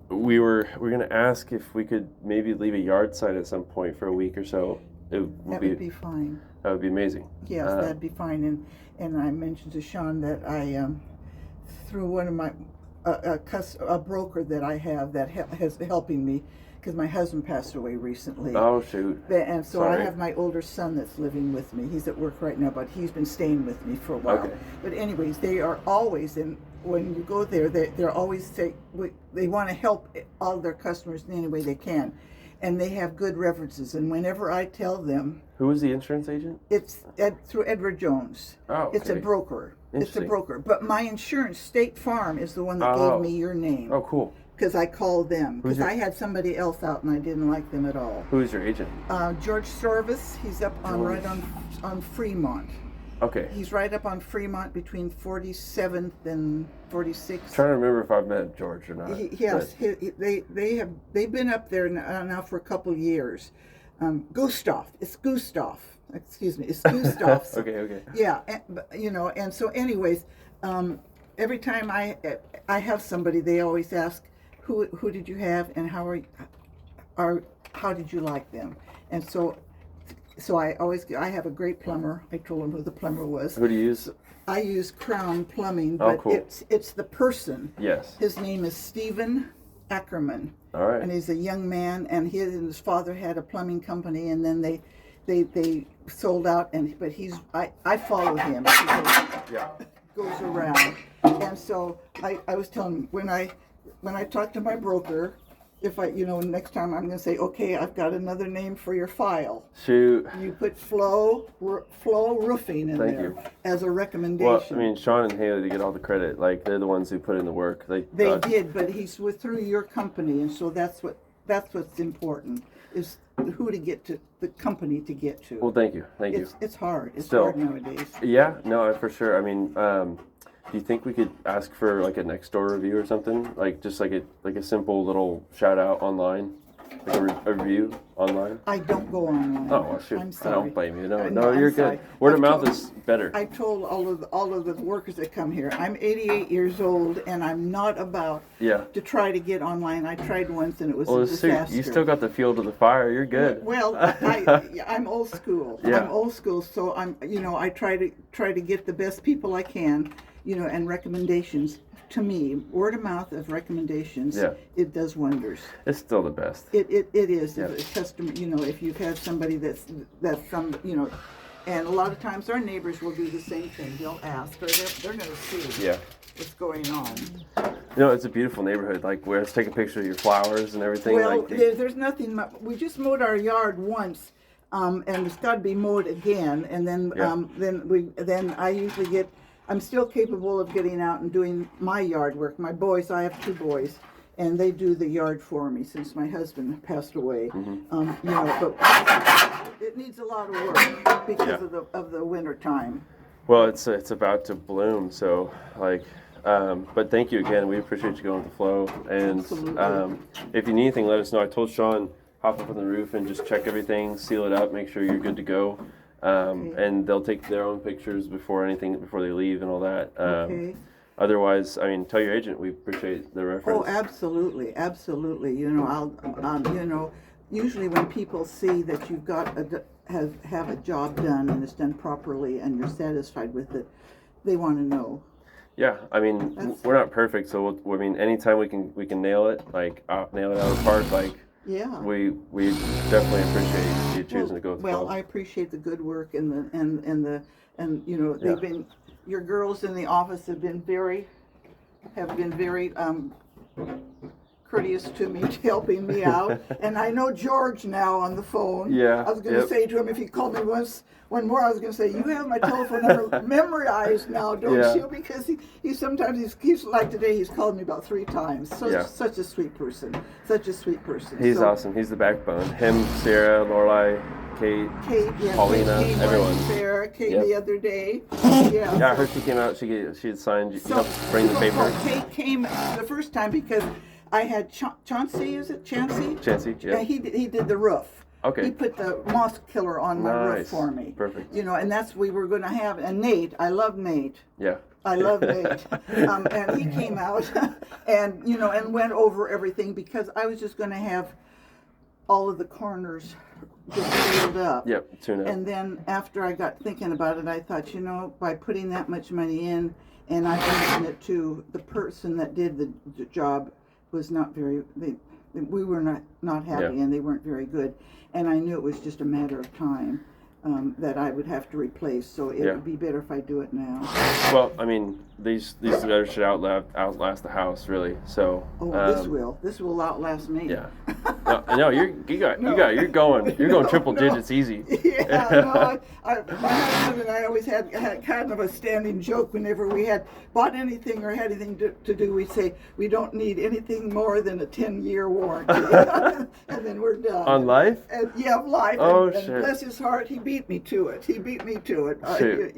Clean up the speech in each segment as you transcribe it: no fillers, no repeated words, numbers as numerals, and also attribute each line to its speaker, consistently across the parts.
Speaker 1: we're gonna ask if we could maybe leave a yard sign at some point for a week or so.
Speaker 2: That would be fine.
Speaker 1: That would be amazing.
Speaker 2: Yes, that'd be fine. And I mentioned to Sean that I through one of my a broker that I have that has helping me because my husband passed away recently.
Speaker 1: Oh shoot!
Speaker 2: And so
Speaker 1: Sorry.
Speaker 2: I have my older son that's living with me. He's at work right now, but he's been staying with me for a while.
Speaker 1: Okay.
Speaker 2: But anyways, they are always when you go there, they're always they want to help all their customers in any way they can, and they have good references. And whenever I tell them,
Speaker 1: Who is the insurance agent?
Speaker 2: it's through Edward Jones.
Speaker 1: Oh, okay.
Speaker 2: It's a broker. It's a
Speaker 1: Interesting.
Speaker 2: broker. But my insurance, State Farm, is the one that
Speaker 1: Oh.
Speaker 2: gave me your name.
Speaker 1: Oh, cool.
Speaker 2: Because I called them.
Speaker 1: Who's
Speaker 2: Because
Speaker 1: your-
Speaker 2: I had somebody else out and I didn't like them at all.
Speaker 1: Who's your agent?
Speaker 2: George Sorvis, he's up on
Speaker 1: George.
Speaker 2: right on Fremont.
Speaker 1: Okay.
Speaker 2: He's right up on Fremont between 47th and 46th.
Speaker 1: Trying to remember if I've met George or not.
Speaker 2: Yes, they've been up there now for a couple years. Gustav, it's Gustav. Excuse me, it's Gustav. So,
Speaker 1: Okay.
Speaker 2: yeah, and so anyways, every time I have somebody, they always ask, who did you have and how did you like them? And so I have a great plumber. I told him who the plumber was.
Speaker 1: Who do you use?
Speaker 2: I use Crown Plumbing,
Speaker 1: Oh,
Speaker 2: but
Speaker 1: cool.
Speaker 2: it's the person.
Speaker 1: Yes.
Speaker 2: His name is Stephen Ackerman.
Speaker 1: All right.
Speaker 2: And he's a young man, and his father had a plumbing company, and then they sold out. But I follow him. He
Speaker 1: Yeah.
Speaker 2: goes around, and so I was telling him when I talk to my broker, if next time I'm going to say, okay, I've got another name for your file.
Speaker 1: Shoot.
Speaker 2: You put Flow Roofing in
Speaker 1: Thank
Speaker 2: there
Speaker 1: you.
Speaker 2: as a recommendation.
Speaker 1: Well, I mean, Sean and Haley, to get all the credit, like they're the ones who put in the work.
Speaker 2: They did, but he's through your company, and so that's what's important is who to get to, the company to get to.
Speaker 1: Well, thank you.
Speaker 2: It's hard. It's
Speaker 1: Still.
Speaker 2: hard nowadays.
Speaker 1: Yeah, no, for sure. I mean, do you think we could ask for like a next door review or something? Like just like a simple little shout out online, like a review online?
Speaker 2: I don't go online.
Speaker 1: Oh, well, shoot.
Speaker 2: I'm
Speaker 1: I
Speaker 2: sorry.
Speaker 1: don't blame you. No,
Speaker 2: I'm
Speaker 1: you're
Speaker 2: sorry.
Speaker 1: good. Word of
Speaker 2: I've
Speaker 1: mouth
Speaker 2: told-
Speaker 1: is better.
Speaker 2: I told all of the workers that come here, I'm 88 years old, and I'm not about
Speaker 1: Yeah.
Speaker 2: to try to get online. I tried once, and it was
Speaker 1: Well,
Speaker 2: a
Speaker 1: shoot,
Speaker 2: disaster.
Speaker 1: you still got the fuel to the fire. You're good.
Speaker 2: Well, I'm old school.
Speaker 1: Yeah.
Speaker 2: I'm old school, so I try to get the best people I can, and recommendations. To me, word of mouth of recommendations,
Speaker 1: Yeah.
Speaker 2: it does wonders.
Speaker 1: It's still the best.
Speaker 2: It is.
Speaker 1: Yeah.
Speaker 2: If a customer, if you've had somebody that's from, and a lot of times our neighbors will do the same thing. They'll ask, or they're going to see
Speaker 1: Yeah.
Speaker 2: what's going on.
Speaker 1: It's a beautiful neighborhood. Like where it's taking pictures of your flowers and everything.
Speaker 2: Well,
Speaker 1: like
Speaker 2: there's nothing. We just mowed our yard once, and it's got to be mowed again. And then,
Speaker 1: Yeah.
Speaker 2: then I usually get. I'm still capable of getting out and doing my yard work. My boys, I have 2 boys, and they do the yard for me since my husband passed away.
Speaker 1: Mm-hmm.
Speaker 2: But it needs a lot of work because
Speaker 1: Yeah.
Speaker 2: of the winter time.
Speaker 1: Well, it's about to bloom, so like, but thank you again. We appreciate you going with the flow, and
Speaker 2: Absolutely.
Speaker 1: if you need anything, let us know. I told Sean hop up on the roof and just check everything, seal it up, make sure you're good to go, and they'll take their own pictures before they leave and all that.
Speaker 2: Okay.
Speaker 1: Otherwise, I mean, tell your agent we appreciate the reference.
Speaker 2: Oh, absolutely. I'll, usually when people see that you've got have a job done and it's done properly and you're satisfied with it, they want to know.
Speaker 1: Yeah, I mean, we're not perfect, so I mean, anytime we can nail it, like nail it out of the park, like.
Speaker 2: Yeah.
Speaker 1: We definitely appreciate you choosing to go with the
Speaker 2: Well,
Speaker 1: flow.
Speaker 2: I appreciate the good work and they've
Speaker 1: Yeah.
Speaker 2: been, your girls in the office have been very courteous to me, helping me out. And I know George now on the phone.
Speaker 1: Yeah,
Speaker 2: I was going to
Speaker 1: yep.
Speaker 2: say to him, if he called me one more, I was going to say, you have my telephone number memorized now, don't
Speaker 1: Yeah.
Speaker 2: you? Because he sometimes, he's like today, he's called me about 3 times. Such a sweet person. Such a sweet person.
Speaker 1: He's awesome. He's the backbone. Him, Sarah, Lorelai, Kate, Paulina,
Speaker 2: Kate,
Speaker 1: everyone.
Speaker 2: Sarah came
Speaker 1: Yep.
Speaker 2: the other day. Yeah.
Speaker 1: Yeah, I heard she came out. She had signed. You helped bring the paper.
Speaker 2: Kate came the first time because I had Chauncey, is it Chancey?
Speaker 1: Chancey, yeah.
Speaker 2: He did the roof.
Speaker 1: Okay.
Speaker 2: He put the moss killer on my roof
Speaker 1: Nice.
Speaker 2: for me.
Speaker 1: Perfect.
Speaker 2: And that's we were going to have. And Nate, I love Nate.
Speaker 1: Yeah.
Speaker 2: I love Nate. And he came out and, and went over everything because I was just going to have all of the corners just filled up.
Speaker 1: Yep, tune up.
Speaker 2: And then after I got thinking about it, I thought, by putting that much money in, and I mentioned it to the person that did the job, was not very, we were not happy, and they weren't very good. And I knew it was just a matter of time that I would have to replace. So it would be better if I do it now.
Speaker 1: Well, I mean, these gutters should outlast the house, really. So.
Speaker 2: This will outlast me.
Speaker 1: Yeah. No, you're going triple digits easy.
Speaker 2: Yeah, no, my husband and I always had kind of a standing joke whenever we had bought anything or had anything to do. We'd say we don't need anything more than a 10-year warranty, and then we're done.
Speaker 1: On life?
Speaker 2: And life.
Speaker 1: Oh,
Speaker 2: and bless his heart, he beat me to it.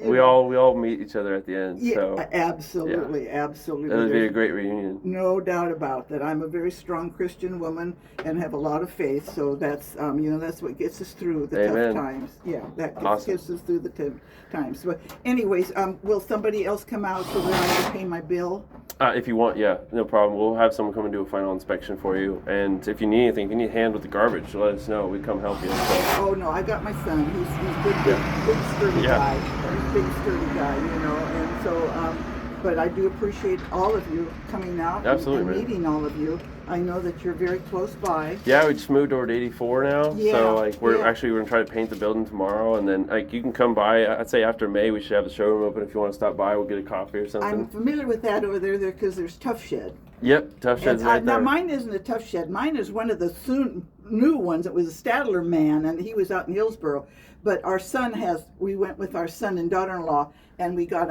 Speaker 1: We all meet each other at the end.
Speaker 2: Yeah,
Speaker 1: so.
Speaker 2: Absolutely.
Speaker 1: It would be a great reunion.
Speaker 2: No doubt about that. I'm a very strong Christian woman and have a lot of faith, so that's that's what gets us through the tough times. Yeah, that gets us through the tough times. But anyways, will somebody else come out so that I can pay my bill?
Speaker 1: If you want, yeah, no problem. We'll have someone come and do a final inspection for you. And if you need anything, if you need a hand with the garbage, let us know. We come help you. So.
Speaker 2: Oh no, I got my son. He's good, big sturdy guy. He's big sturdy guy, and so. But I do appreciate all of you coming out and meeting all of you. I know that you're very close by.
Speaker 1: Yeah, we just moved over to 84 now.
Speaker 2: Yeah,
Speaker 1: so we're going to try to paint the building tomorrow, and then you can come by. I'd say after May we should have the showroom open. If you want to stop by, we'll get a coffee or something.
Speaker 2: I'm familiar with that over there because there's Tough Shed.
Speaker 1: Yep, Tough Shed's right there.
Speaker 2: Now mine isn't a Tough Shed. Mine is one of the new ones. It was a Stadler man, and he was out in Hillsboro. But our son we went with our son and daughter-in-law, and we got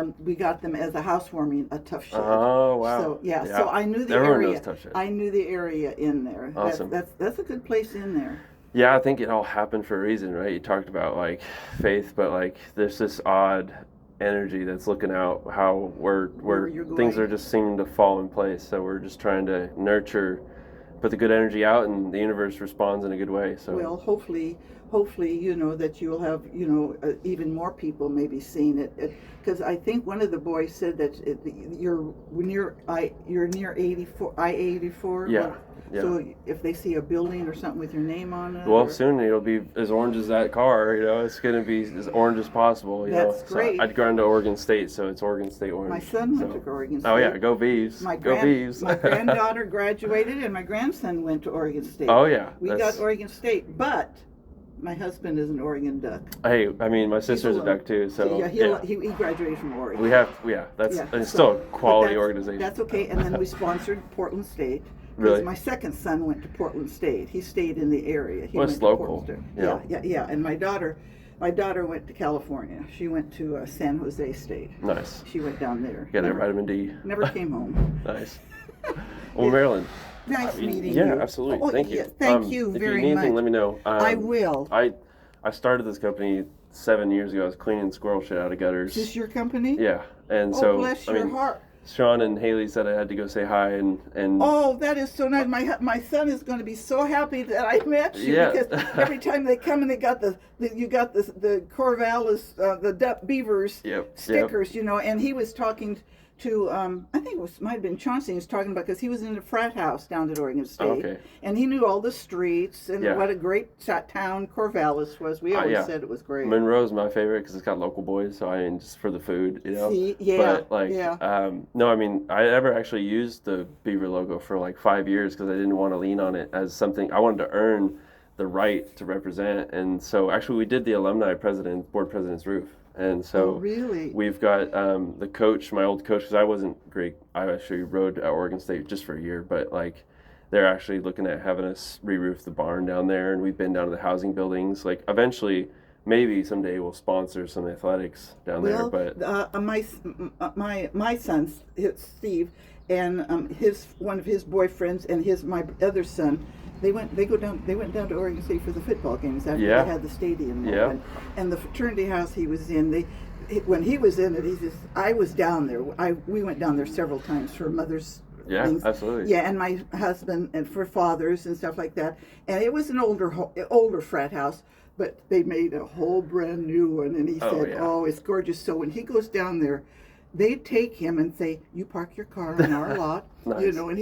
Speaker 2: them as a housewarming, a Tough Shed.
Speaker 1: Oh, wow.
Speaker 2: So so I knew the
Speaker 1: Everyone
Speaker 2: area.
Speaker 1: Knows Tough Shed.
Speaker 2: I knew the area in there.
Speaker 1: Awesome.
Speaker 2: That's a good place in there.
Speaker 1: Yeah, I think it all happened for a reason, right? You talked about faith, but there's this odd energy that's looking out how where things are just seeming to fall in place. So we're just trying to nurture, put the good energy out, and the universe responds in a good way. So
Speaker 2: well, hopefully that you'll have even more people maybe seeing it, because I think one of the boys said that you're near I-84.
Speaker 1: Yeah. Yeah.
Speaker 2: So if they see a building or something with your name on it,
Speaker 1: well, soon it'll be as orange as that car. It's going to be as orange as possible.
Speaker 2: That's great.
Speaker 1: So I'd go into Oregon State, so it's Oregon State orange.
Speaker 2: My son went to Oregon State.
Speaker 1: Oh yeah, go Beavs. Go Beavs.
Speaker 2: My granddaughter graduated, and my grandson went to Oregon State.
Speaker 1: Oh yeah.
Speaker 2: We got Oregon State, but my husband is an Oregon Duck.
Speaker 1: Hey, I mean, my sister's a Duck too, so
Speaker 2: he graduated from Oregon.
Speaker 1: It's still a quality organization.
Speaker 2: That's okay. And then we sponsored Portland State.
Speaker 1: Really?
Speaker 2: My second son went to Portland State. He stayed in the area. He
Speaker 1: went local.
Speaker 2: Yeah. And my daughter went to California. She went to San Jose State.
Speaker 1: Nice.
Speaker 2: She went down there.
Speaker 1: Got her vitamin D.
Speaker 2: Never came home.
Speaker 1: Nice. Well, Marilyn.
Speaker 2: Nice meeting
Speaker 1: you.
Speaker 2: you.
Speaker 1: Yeah, absolutely. Thank you.
Speaker 2: Yeah, thank you very much.
Speaker 1: If you need anything, let me know.
Speaker 2: I will.
Speaker 1: I started this company 7 years ago. I was cleaning squirrel shit out of gutters.
Speaker 2: Is this your company?
Speaker 1: Yeah, and
Speaker 2: bless your heart.
Speaker 1: Sean and Haley said I had to go say hi and
Speaker 2: oh, that is so nice. My son is going to be so happy that I met you, because every time they come and they got the Corvallis the Beavers stickers, and he was talking to I think might have been Chauncey. He was talking about, because he was in a frat house down at Oregon State, and he knew all the streets and what a great town Corvallis was. We always said it was great.
Speaker 1: Monroe's my favorite because it's got local boys, so I mean, just for the food,
Speaker 2: See,
Speaker 1: But no, I mean, I never actually used the Beaver logo for 5 years because I didn't want to lean on it as something I wanted to earn the right to represent, and so actually we did the board president's roof. And so we've got the coach, my old coach, because I wasn't great. I actually rode at Oregon State just for a year, but they're actually looking at having us re-roof the barn down there, and we've been down to the housing buildings. Eventually, maybe someday we'll sponsor some athletics down there. But my son, Steve, and one of his boyfriends and my other son. They went down to Oregon State for the football games after they had the stadium open. And the fraternity house he was in, when he was in it, I was down there. We went down there several times for Mother's things. Absolutely.
Speaker 2: Yeah, and my husband, and for fathers and stuff like that. And it was an older frat house, but they made a whole brand new one. And he said, "Oh, it's gorgeous." So when he goes down there, they'd take him and say, "You park your car on our lot,"
Speaker 1: Nice.
Speaker 2: and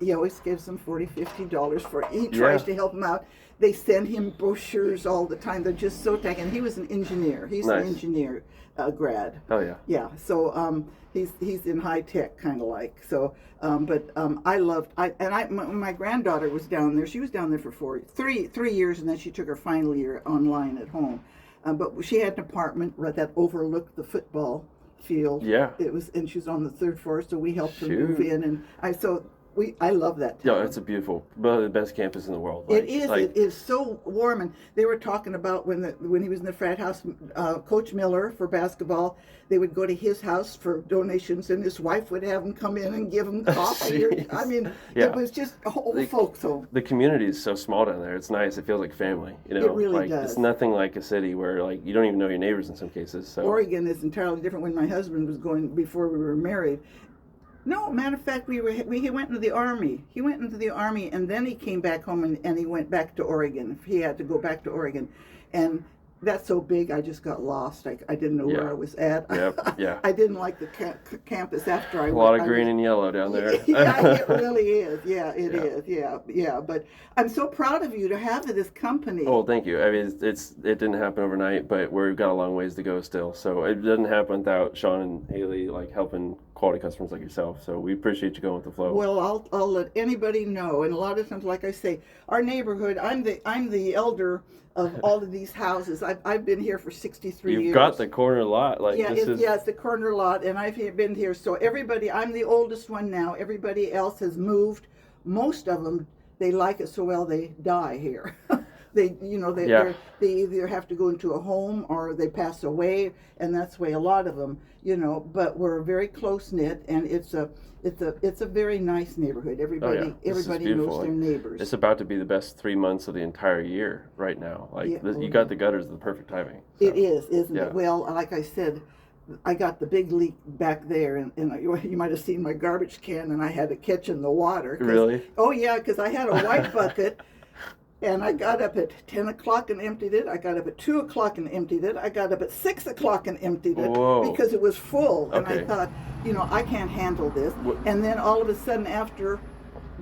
Speaker 2: he always gives them $40, $50 for it. He
Speaker 1: Yeah.
Speaker 2: tries to help them out. They send him brochures all the time. They're just so tech, and he was an engineer. He's
Speaker 1: Nice.
Speaker 2: an engineer grad.
Speaker 1: Oh yeah.
Speaker 2: Yeah, so he's in high tech kind of like so. I loved my granddaughter was down there. She was down there for 3 years, and then she took her final year online at home. But she had an apartment that overlooked the football field.
Speaker 1: Yeah.
Speaker 2: It was, and she was on the third floor, so we helped her
Speaker 1: Shoot.
Speaker 2: move in, and I love that town.
Speaker 1: Yeah, it's a beautiful, one of the best campus in the world.
Speaker 2: It is. It is so warm, and they were talking about when he was in the frat house. Coach Miller for basketball, they would go to his house for donations, and his wife would have him come in and give him coffee. I mean,
Speaker 1: Yeah.
Speaker 2: it was just a whole folks home.
Speaker 1: The community is so small down there. It's nice. It feels like family. You know,
Speaker 2: It really
Speaker 1: like
Speaker 2: does.
Speaker 1: it's nothing like a city where like you don't even know your neighbors in some cases. So
Speaker 2: Oregon is entirely different. When my husband was going before we were married. No, matter of fact, he went into the army. He went into the army, and then he came back home, and he went back to Oregon. He had to go back to Oregon, and that's so big. I just got lost. I didn't know where I was at.
Speaker 1: Yep, yeah.
Speaker 2: I didn't like the campus after I went.
Speaker 1: A lot of green and yellow down there.
Speaker 2: Yeah, it really is. Yeah, it
Speaker 1: Yeah.
Speaker 2: is. Yeah. But I'm so proud of you to have this company.
Speaker 1: Oh, thank you. I mean, it didn't happen overnight, but we've got a long ways to go still. So it doesn't happen without Sean and Haley like helping quality customers like yourself. So we appreciate you going with the flow.
Speaker 2: Well, I'll let anybody know, and a lot of times, like I say, our neighborhood. I'm the elder of all of these houses. I've been here for 63 years.
Speaker 1: You've got the corner lot. Like
Speaker 2: Yeah,
Speaker 1: this is
Speaker 2: it's the corner lot, and I've been here. So everybody, I'm the oldest one now. Everybody else has moved. Most of them, they like it so well they die here. They either have to go into a home or they pass away, and that's the way a lot of them, But we're very close knit, and it's a very nice neighborhood. Everybody
Speaker 1: This is
Speaker 2: knows
Speaker 1: beautiful.
Speaker 2: their neighbors.
Speaker 1: It's about to be the best 3 months of the entire year right now. Like
Speaker 2: Yeah.
Speaker 1: you got the gutters at the perfect timing. So.
Speaker 2: It is, isn't
Speaker 1: Yeah.
Speaker 2: it? Well, like I said, I got the big leak back there, and you might have seen my garbage can, and I had to catch in the water.
Speaker 1: Really?
Speaker 2: Oh yeah, because I had a white bucket, and I got up at 10 o'clock and emptied it. I got up at 2 o'clock and emptied it. I got up at 6 o'clock and emptied it.
Speaker 1: Whoa.
Speaker 2: Because it was full, and
Speaker 1: Okay.
Speaker 2: I thought, I can't handle this.
Speaker 1: What-
Speaker 2: And then all of a sudden, after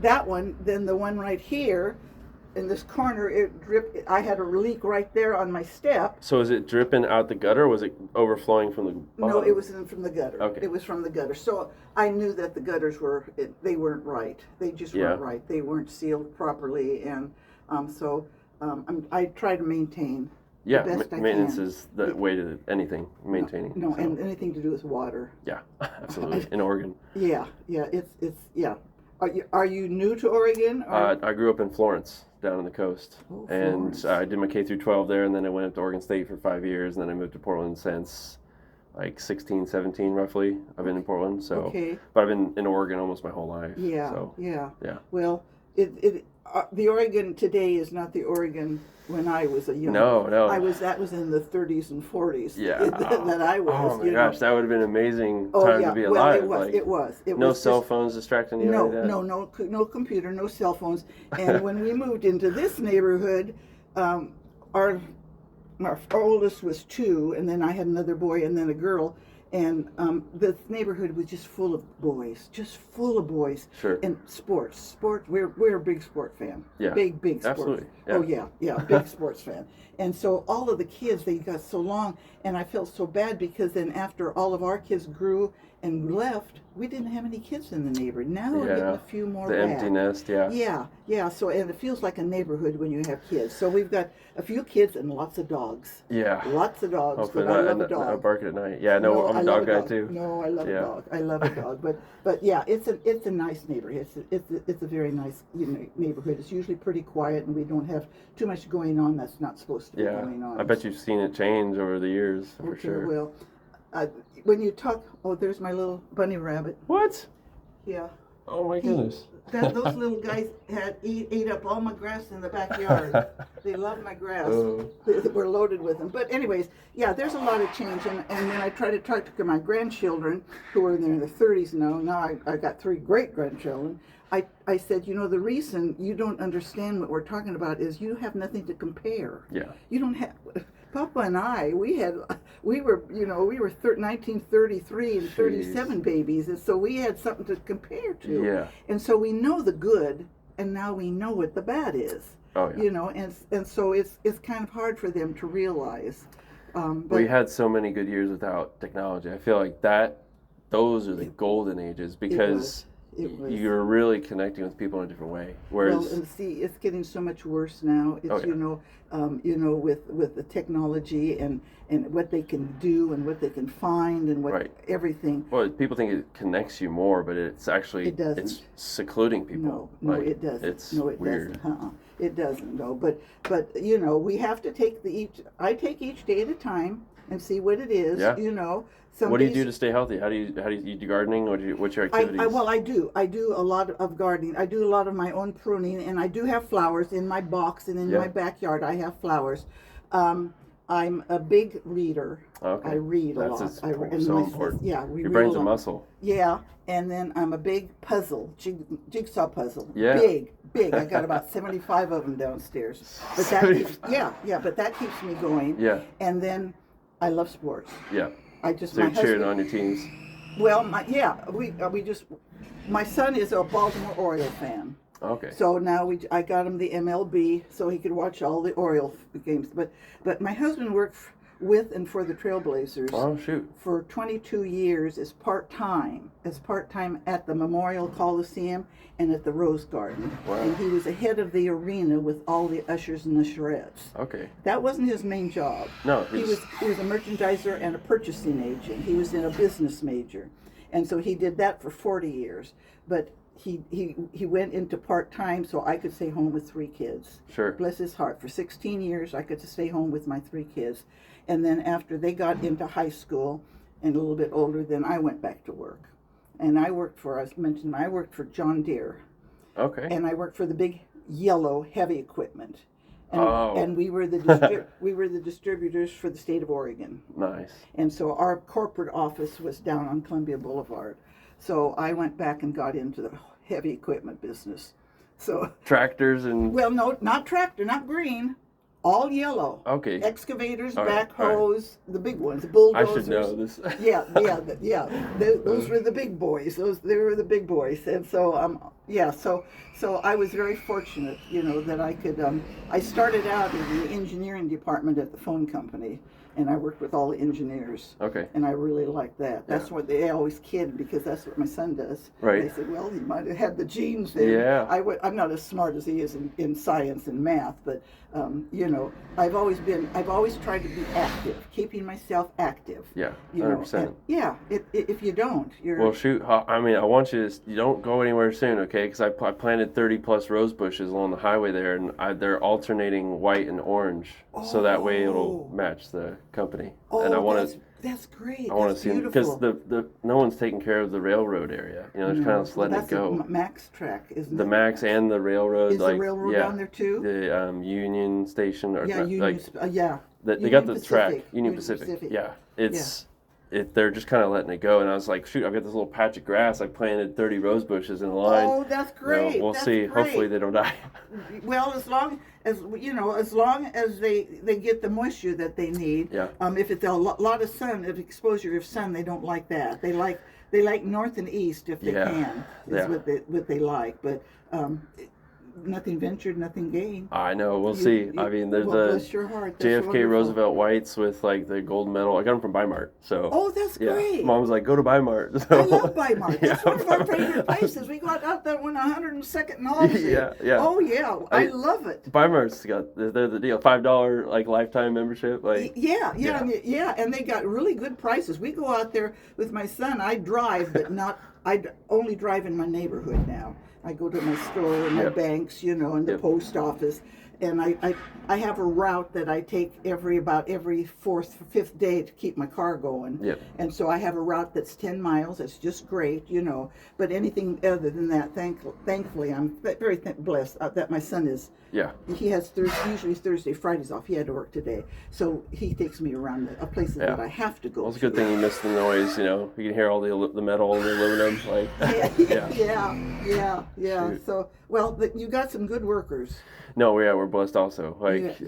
Speaker 2: that one, then the one right here in this corner, it dripped. I had a leak right there on my step.
Speaker 1: So is it dripping out the gutter, or was it overflowing from the bottom?
Speaker 2: No, it was from the gutter.
Speaker 1: Okay.
Speaker 2: It was from the gutter. So I knew that the gutters they weren't right. They just
Speaker 1: Yeah.
Speaker 2: weren't right. They weren't sealed properly, and I try to maintain
Speaker 1: Yeah,
Speaker 2: the best I
Speaker 1: maintenance
Speaker 2: can.
Speaker 1: is the way to anything, maintaining.
Speaker 2: No,
Speaker 1: so.
Speaker 2: and anything to do with water.
Speaker 1: Yeah, absolutely. In Oregon.
Speaker 2: Yeah, it's yeah. Are you new to Oregon? Or?
Speaker 1: I grew up in Florence, down on the coast,
Speaker 2: Oh,
Speaker 1: and
Speaker 2: Florence.
Speaker 1: I did my K through 12 there, and then I went up to Oregon State for 5 years, and then I moved to Portland since like 16, 17 roughly. I've been in Portland, so
Speaker 2: Okay.
Speaker 1: but I've been in Oregon almost my whole life.
Speaker 2: Yeah,
Speaker 1: So
Speaker 2: yeah.
Speaker 1: yeah.
Speaker 2: Well, the Oregon today is not the Oregon when I was a young.
Speaker 1: No.
Speaker 2: That was in the 30s and 40s.
Speaker 1: Yeah.
Speaker 2: that I was.
Speaker 1: Oh my gosh, that would have been an amazing
Speaker 2: Oh
Speaker 1: time
Speaker 2: yeah,
Speaker 1: to be
Speaker 2: well
Speaker 1: alive.
Speaker 2: it was.
Speaker 1: Like,
Speaker 2: It was. It
Speaker 1: no
Speaker 2: was
Speaker 1: cell
Speaker 2: just,
Speaker 1: phones distracting you.
Speaker 2: No,
Speaker 1: like that?
Speaker 2: no computer, no cell phones. And when we moved into this neighborhood, our oldest was 2, and then I had another boy and then a girl. And the neighborhood was just full of boys,
Speaker 1: Sure.
Speaker 2: And sports. We're a big sport fan.
Speaker 1: Yeah.
Speaker 2: Big sports.
Speaker 1: Absolutely. Yeah.
Speaker 2: Oh yeah, big sports fan. And so all of the kids, they got so long, and I felt so bad because then after all of our kids grew and left, we didn't have any kids in the neighborhood. Now we're getting a few more
Speaker 1: The
Speaker 2: back.
Speaker 1: empty nest, yeah.
Speaker 2: Yeah. So, and it feels like a neighborhood when you have kids. So we've got a few kids and lots of dogs.
Speaker 1: Yeah.
Speaker 2: Lots of dogs.
Speaker 1: Hopefully
Speaker 2: But I love a
Speaker 1: not
Speaker 2: dog.
Speaker 1: barking at night. Yeah, no, I'm
Speaker 2: I
Speaker 1: a
Speaker 2: love
Speaker 1: dog guy too.
Speaker 2: No, I love
Speaker 1: Yeah.
Speaker 2: a dog. I love a dog. But yeah, it's a nice neighborhood. It's a very nice neighborhood. It's usually pretty quiet, and we don't have too much going on that's not supposed to be
Speaker 1: Yeah,
Speaker 2: going on.
Speaker 1: I bet you've seen it change over the years for
Speaker 2: Okay,
Speaker 1: sure.
Speaker 2: well, when you talk, there's my little bunny rabbit.
Speaker 1: What?
Speaker 2: Yeah.
Speaker 1: Oh my goodness.
Speaker 2: Those little guys ate up all my grass in the backyard. They love my grass.
Speaker 1: Oh.
Speaker 2: We're loaded with them. But anyways, yeah, there's a lot of change. And then I try to talk to my grandchildren who are in their 30s now. Now I got 3 great grandchildren. I said, you know, the reason you don't understand what we're talking about is you have nothing to compare.
Speaker 1: Yeah.
Speaker 2: You don't have. Papa and I, we were 1933 and 37 babies, and so we had something to compare to.
Speaker 1: Yeah.
Speaker 2: And so we know the good, and now we know what the bad is.
Speaker 1: Oh, yeah.
Speaker 2: You know, and so it's kind of hard for them to realize. But
Speaker 1: We had so many good years without technology. I feel like those are the golden ages because
Speaker 2: it was.
Speaker 1: you're really connecting with people in a different way. Whereas,
Speaker 2: Well, and see, it's getting so much worse now. It's
Speaker 1: Oh, yeah.
Speaker 2: with the technology and what they can do and what they can find and what
Speaker 1: Right.
Speaker 2: everything.
Speaker 1: well, people think it connects you more, but it's actually
Speaker 2: It doesn't.
Speaker 1: it's secluding people.
Speaker 2: No,
Speaker 1: Like,
Speaker 2: it doesn't.
Speaker 1: It's
Speaker 2: No, it
Speaker 1: weird.
Speaker 2: doesn't. It doesn't. No, but you know, we have to take I take each day at a time and see what it is.
Speaker 1: Yeah.
Speaker 2: You know. Some
Speaker 1: What do you
Speaker 2: days-
Speaker 1: do to stay healthy? How do you do gardening? What's your
Speaker 2: I
Speaker 1: activities?
Speaker 2: I do a lot of gardening. I do a lot of my own pruning, and I do have flowers in my box and in
Speaker 1: Yeah.
Speaker 2: my backyard. I have flowers. I'm a big reader.
Speaker 1: Okay.
Speaker 2: I read a lot.
Speaker 1: That's
Speaker 2: and
Speaker 1: so
Speaker 2: my-
Speaker 1: important.
Speaker 2: Yeah, we
Speaker 1: Your
Speaker 2: read
Speaker 1: brain's
Speaker 2: a
Speaker 1: a
Speaker 2: lot.
Speaker 1: muscle.
Speaker 2: Yeah, and then I'm a big jigsaw puzzle.
Speaker 1: Yeah.
Speaker 2: Big. I got about 75 of them downstairs. But that keeps, but that keeps me going.
Speaker 1: Yeah.
Speaker 2: And then I love sports.
Speaker 1: Yeah.
Speaker 2: So
Speaker 1: So you're cheering on your teams.
Speaker 2: Well, my son is a Baltimore Oriole fan.
Speaker 1: Okay.
Speaker 2: So now I got him the MLB so he could watch all the Oriole games. But my husband worked with and for the Trailblazers
Speaker 1: Oh shoot.
Speaker 2: for 22 years as part-time at the Memorial Coliseum and at the Rose Garden.
Speaker 1: Wow.
Speaker 2: And he was the head of the arena with all the ushers and the charrettes.
Speaker 1: Okay.
Speaker 2: That wasn't his main job.
Speaker 1: No,
Speaker 2: He was a merchandiser and a purchasing agent. He was in a business major. And so he did that for 40 years. But he went into part-time so I could stay home with 3 kids.
Speaker 1: Sure.
Speaker 2: Bless his heart. For 16 years I could stay home with my 3 kids. And then after they got into high school and a little bit older, then I went back to work. And I worked for John Deere.
Speaker 1: Okay.
Speaker 2: And I worked for the big yellow heavy equipment. And,
Speaker 1: Oh.
Speaker 2: and we were the distributors for the state of Oregon.
Speaker 1: Nice.
Speaker 2: And so our corporate office was down on Columbia Boulevard. So I went back and got into the heavy equipment business. So,
Speaker 1: Tractors and
Speaker 2: well, no, not tractor, not green, all yellow.
Speaker 1: okay.
Speaker 2: Excavators,
Speaker 1: All right,
Speaker 2: backhoes, the big ones, the
Speaker 1: I
Speaker 2: bulldozers.
Speaker 1: should know this.
Speaker 2: Those were the big boys. They were the big boys, and so so I was very fortunate, you know, that I could. I started out in the engineering department at the phone company, and I worked with all the engineers.
Speaker 1: Okay.
Speaker 2: And I really liked that. That's what they always kid because that's what my son does.
Speaker 1: Right.
Speaker 2: They said, well, he might have had the genes there.
Speaker 1: Yeah.
Speaker 2: I'm not as smart as he is in science and math, but you know, I've always tried to be active, keeping myself active.
Speaker 1: Yeah.
Speaker 2: You know,
Speaker 1: 100%.
Speaker 2: and, yeah. If you don't, you're.
Speaker 1: Well, shoot. I mean, I want you to don't go anywhere soon, okay? Because I planted 30 plus rose bushes along the highway there, and they're alternating white and orange, so that way it'll match the company. And I want to.
Speaker 2: That's great.
Speaker 1: I want to
Speaker 2: That's
Speaker 1: see them
Speaker 2: beautiful.
Speaker 1: because the no one's taking care of the railroad area. You know, they're kind of just letting it
Speaker 2: That's
Speaker 1: go.
Speaker 2: a Max track, isn't
Speaker 1: The
Speaker 2: it?
Speaker 1: Max and the railroad,
Speaker 2: Is
Speaker 1: like
Speaker 2: the railroad
Speaker 1: yeah,
Speaker 2: down there too?
Speaker 1: the Union Station or
Speaker 2: Yeah,
Speaker 1: not,
Speaker 2: Union.
Speaker 1: like
Speaker 2: Yeah.
Speaker 1: they
Speaker 2: Union
Speaker 1: got the
Speaker 2: Pacific.
Speaker 1: track Union Pacific. Yeah, it's they're just kind of letting it go, and I was like, shoot, I've got this little patch of grass. I planted 30 rose bushes in a line.
Speaker 2: Oh, that's
Speaker 1: You know,
Speaker 2: great.
Speaker 1: we'll
Speaker 2: That's
Speaker 1: see.
Speaker 2: great.
Speaker 1: Hopefully they don't die.
Speaker 2: Well, as long as they get the moisture that they need.
Speaker 1: Yeah.
Speaker 2: If it's a lot of sun, if exposure of sun, they don't like that. They like north and east if they
Speaker 1: Yeah.
Speaker 2: can. Is
Speaker 1: Yeah.
Speaker 2: what they like. But nothing ventured, nothing gained.
Speaker 1: I know. We'll see. I mean, there's
Speaker 2: well,
Speaker 1: the
Speaker 2: bless your heart. That's
Speaker 1: JFK
Speaker 2: wonderful.
Speaker 1: Roosevelt whites with like the gold medal. I got them from Bi-Mart. So.
Speaker 2: Oh, that's
Speaker 1: Yeah,
Speaker 2: great.
Speaker 1: Mom was like, "Go to Bi-Mart." So,
Speaker 2: I love Bi-Mart. That's
Speaker 1: Yeah.
Speaker 2: one of our favorite places. We got out there on 102nd and Halsey.
Speaker 1: Yeah.
Speaker 2: Oh yeah, I love it.
Speaker 1: Bi-Mart's they're the deal. $5 like lifetime membership. Like
Speaker 2: Yeah,
Speaker 1: Yeah.
Speaker 2: and they got really good prices. We go out there with my son. I drive, but I only drive in my neighborhood now. I go to my store and my
Speaker 1: Yep.
Speaker 2: banks, you know, and the
Speaker 1: Yep.
Speaker 2: post office, and I have a route that I take about every fourth, fifth day to keep my car going.
Speaker 1: Yep.
Speaker 2: And so I have a route that's 10 miles. It's just great, you know. But anything other than that, thankfully, I'm very blessed that my son is.
Speaker 1: Yeah.
Speaker 2: He has usually Thursday, Fridays off. He had to work today, so he takes me around the places that I have to go.
Speaker 1: Well, it's a good thing you missed the noise. You know, you can hear all the metal and the aluminum. Like,
Speaker 2: yeah. So, well, you got some good workers.
Speaker 1: No, we're blessed also. Like,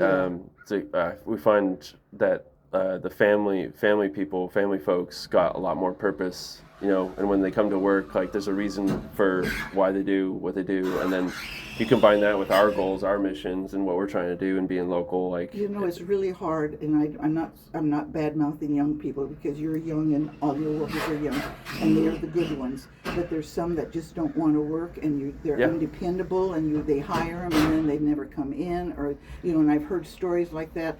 Speaker 1: we find that the family folks got a lot more purpose. You know, and when they come to work, like, there's a reason for why they do what they do, and then you combine that with our goals, our missions, and what we're trying to do, and being local. Like,
Speaker 2: you know, it's really hard, and I'm not bad mouthing young people, because you're young and all your workers are young, and they're the good ones. But there's some that just don't want to work, and they're undependable, and they hire them, and then they never come in, or you know. And I've heard stories like that.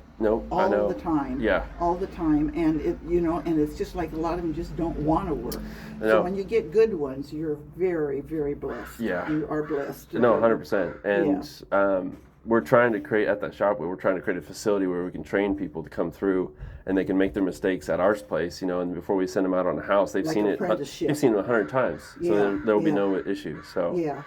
Speaker 2: All the time.
Speaker 1: Yeah.
Speaker 2: All the time, and and it's just like a lot of them just don't want to work. So when you get good ones, you're very, very blessed.
Speaker 1: Yeah.
Speaker 2: You are blessed.
Speaker 1: No, 100%. And we're trying to create at that shop we're trying to create a facility where we can train people to come through, and they can make their mistakes at our place, you know, and before we send them out on a house, they've seen it 100 times. So there will be no issue. So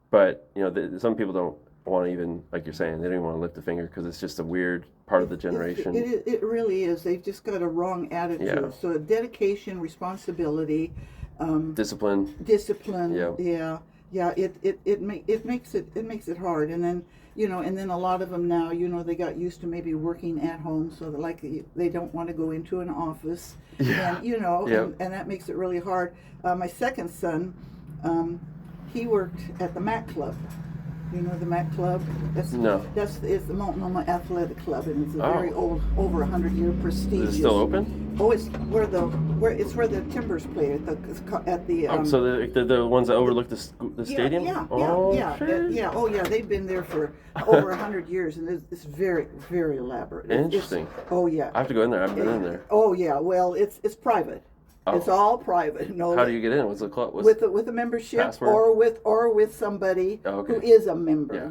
Speaker 1: but you know, some people don't want to even, like you're saying, they don't even want to lift a finger because it's just a weird part of the generation.
Speaker 2: It really is. They've just got a wrong attitude.
Speaker 1: Yeah.
Speaker 2: So dedication, responsibility,
Speaker 1: discipline.
Speaker 2: It makes it hard. And then and then a lot of them now, they got used to maybe working at home, so that they don't want to go into an office. And and that makes it really hard. My second son, he worked at the Mac Club. You know the Mac Club? It's the Multnomah Athletic Club, and it's a very old, over 100-year prestigious.
Speaker 1: Is it still open?
Speaker 2: Oh, it's where the Timbers play at the.
Speaker 1: So they're the ones that overlook the stadium.
Speaker 2: Yeah. They've been there for over 100 years, and it's very, very elaborate.
Speaker 1: Interesting.
Speaker 2: I
Speaker 1: have to go in there. I haven't been in there.
Speaker 2: Oh yeah. Well, it's private. It's all private. No.
Speaker 1: How do you get in? What's the club?
Speaker 2: With a membership,
Speaker 1: password?
Speaker 2: or with somebody who is a member.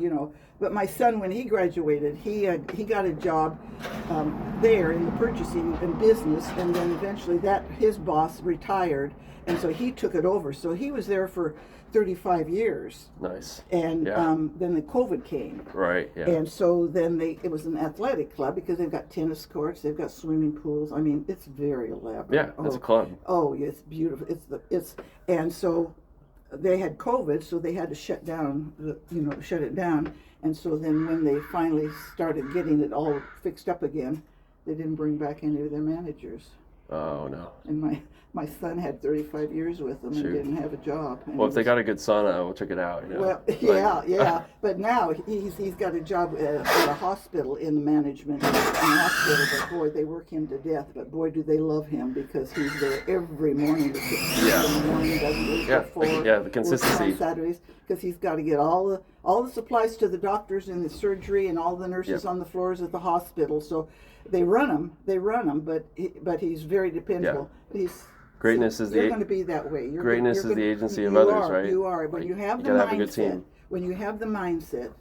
Speaker 2: But my son, when he graduated, he got a job there in the purchasing and business, and then eventually his boss retired, and so he took it over. So he was there for 35 years.
Speaker 1: Nice.
Speaker 2: And then the COVID came.
Speaker 1: Right. Yeah.
Speaker 2: And so then it was an athletic club, because they've got tennis courts, they've got swimming pools. I mean, it's very elaborate.
Speaker 1: Yeah, it's a club.
Speaker 2: Oh, it's beautiful. And so they had COVID, so they had to shut it down. And so then when they finally started getting it all fixed up again, they didn't bring back any of their managers.
Speaker 1: Oh no.
Speaker 2: And my son had 35 years with them and didn't have a job.
Speaker 1: Well, if they got a good sauna, we'll check it out.
Speaker 2: Well, yeah. But now he's got a job at a hospital in the management in the hospital. But boy, they work him to death. But boy, do they love him, because he's there every morning. In the morning, doesn't leave before.
Speaker 1: Yeah, the consistency.
Speaker 2: On Saturdays, because he's got to get all the supplies to the doctors in the surgery and all the nurses on the floors at the hospital. So they run him, but he's very dependable.
Speaker 1: Yeah.
Speaker 2: Greatness is you're going to be that way.
Speaker 1: Greatness is the agency of others, right?
Speaker 2: You are. When you have the mindset, when you have the mindset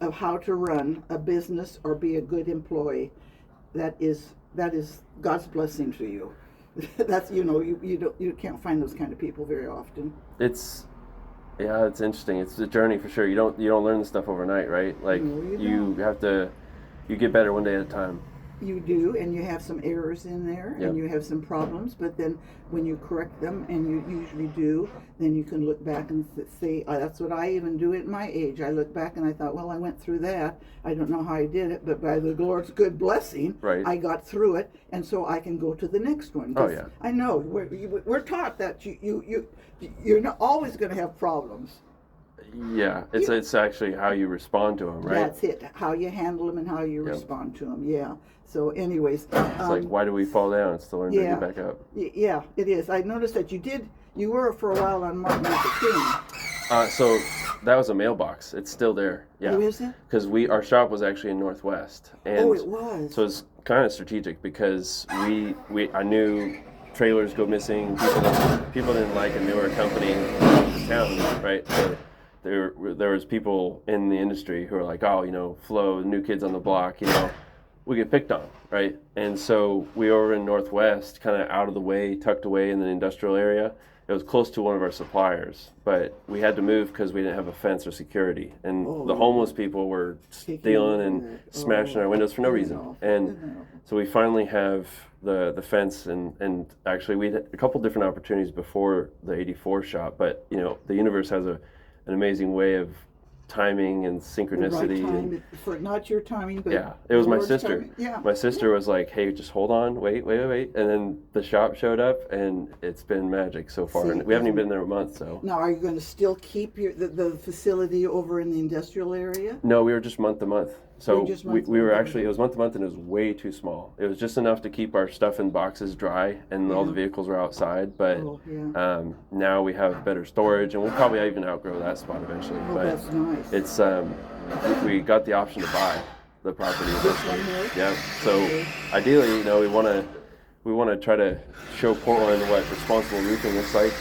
Speaker 2: of how to run a business or be a good employee, that is God's blessing to you. That's you can't find those kind of people very often.
Speaker 1: It's interesting. It's a journey for sure. You don't learn this stuff overnight, right? Like you get better one day at a time.
Speaker 2: You do, and you have some errors in there, and you have some problems, but then when you correct them, and you usually do, then you can look back and say, that's what I even do at my age. I look back and I thought, well, I went through that. I don't know how I did it, but by the Lord's good blessing, I got through it, and so I can go to the next one.
Speaker 1: Oh, yeah.
Speaker 2: I know, we're taught that you're not always going to have problems.
Speaker 1: Yeah, it's actually how you respond to them, right?
Speaker 2: That's it, how you handle them and how you respond to them, yeah. So anyways.
Speaker 1: It's like, why do we fall down? It's to learn to get back up.
Speaker 2: Yeah, it is. I noticed that you were for a while on Martin Luther King.
Speaker 1: So that was a mailbox. It's still there. Yeah.
Speaker 2: Oh, is it?
Speaker 1: Because our shop was actually in Northwest. And
Speaker 2: it was.
Speaker 1: So it's kind of strategic, because I knew trailers go missing. People didn't like a newer company in the town, right? So there was people in the industry who are like, oh, Flo, new kids on the block, we get picked on, right? And so we were in Northwest, kind of out of the way, tucked away in the industrial area. It was close to one of our suppliers, but we had to move because we didn't have a fence or security. And the homeless people were stealing and smashing our windows for no reason. And so we finally have the fence, and actually we had a couple different opportunities before the 84 shot, but the universe has an amazing way of timing and synchronicity.
Speaker 2: The right time, for not your timing, but
Speaker 1: yeah, it was my
Speaker 2: Lord's
Speaker 1: sister.
Speaker 2: timing. Yeah.
Speaker 1: My sister was like, "Hey, just hold on, wait," and then the shop showed up, and it's been magic so far.
Speaker 2: See,
Speaker 1: and we haven't even been there a month, so.
Speaker 2: Now, are you going to still keep the facility over in the industrial area?
Speaker 1: No, we were just month to month. So
Speaker 2: Just
Speaker 1: we
Speaker 2: month to
Speaker 1: were
Speaker 2: month.
Speaker 1: actually, it was month to month, and it was way too small. It was just enough to keep our stuff in boxes dry, and all the vehicles were outside. But now we have better storage, and we'll probably even outgrow that spot eventually.
Speaker 2: Oh,
Speaker 1: but
Speaker 2: that's nice.
Speaker 1: it's we got the option to buy the property
Speaker 2: This one here?
Speaker 1: Yeah. So ideally, we want to try to show Portland what responsible roofing looks like,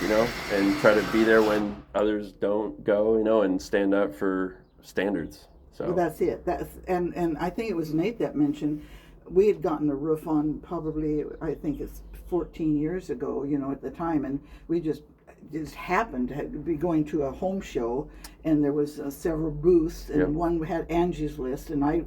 Speaker 1: and try to be there when others don't go, and stand up for standards. So
Speaker 2: Well, that's it. And I think it was Nate that mentioned we had gotten the roof on probably, I think it's 14 years ago, at the time, and we just happened to be going to a home show, and there was several booths, and one had Angie's List, and I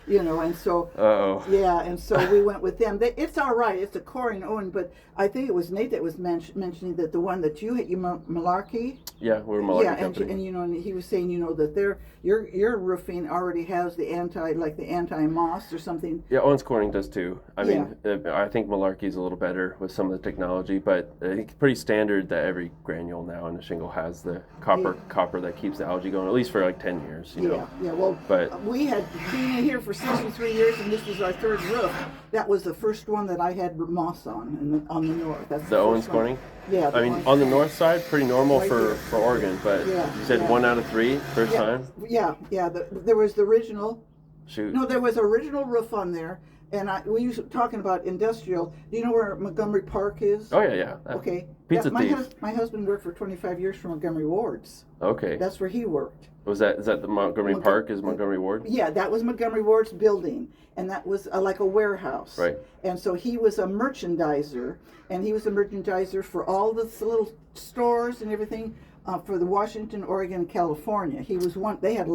Speaker 2: and so and so we went with them. It's all right. It's a Corey and Owen, but I think it was Nate that was mentioning that the one that you had, Malarkey.
Speaker 1: Yeah, we're Malarkey
Speaker 2: Yeah,
Speaker 1: company.
Speaker 2: and he was saying, that your roofing already has the anti-moss or something.
Speaker 1: Yeah, Owens Corning does too. I mean, I think Malarkey's a little better with some of the technology, but I think it's pretty standard that every granule now in a shingle has the copper that keeps the algae going, at least for like 10 years.
Speaker 2: Well,
Speaker 1: but
Speaker 2: we had been in here for 63 years, and this was our third roof. That was the first one that I had moss on the north. That's
Speaker 1: the Owens Corning?
Speaker 2: Yeah.
Speaker 1: I mean, on the north side, pretty normal
Speaker 2: Right
Speaker 1: for Oregon, but you said 1 out of 3 first time?
Speaker 2: Yeah. There was the original.
Speaker 1: Shoot.
Speaker 2: No, there was original roof on there, and we used talking about industrial. Do you know where Montgomery Park is?
Speaker 1: Oh, yeah.
Speaker 2: Okay.
Speaker 1: Pizza thief.
Speaker 2: My husband worked for 25 years for Montgomery Ward's.
Speaker 1: Okay.
Speaker 2: That's where he worked.
Speaker 1: Is that the Montgomery Park is Montgomery Ward?
Speaker 2: Yeah, that was Montgomery Ward's building, and that was like a warehouse.
Speaker 1: Right.
Speaker 2: And so he was a merchandiser, for all the little stores and everything for the Washington, Oregon, and California. He was one. They had 4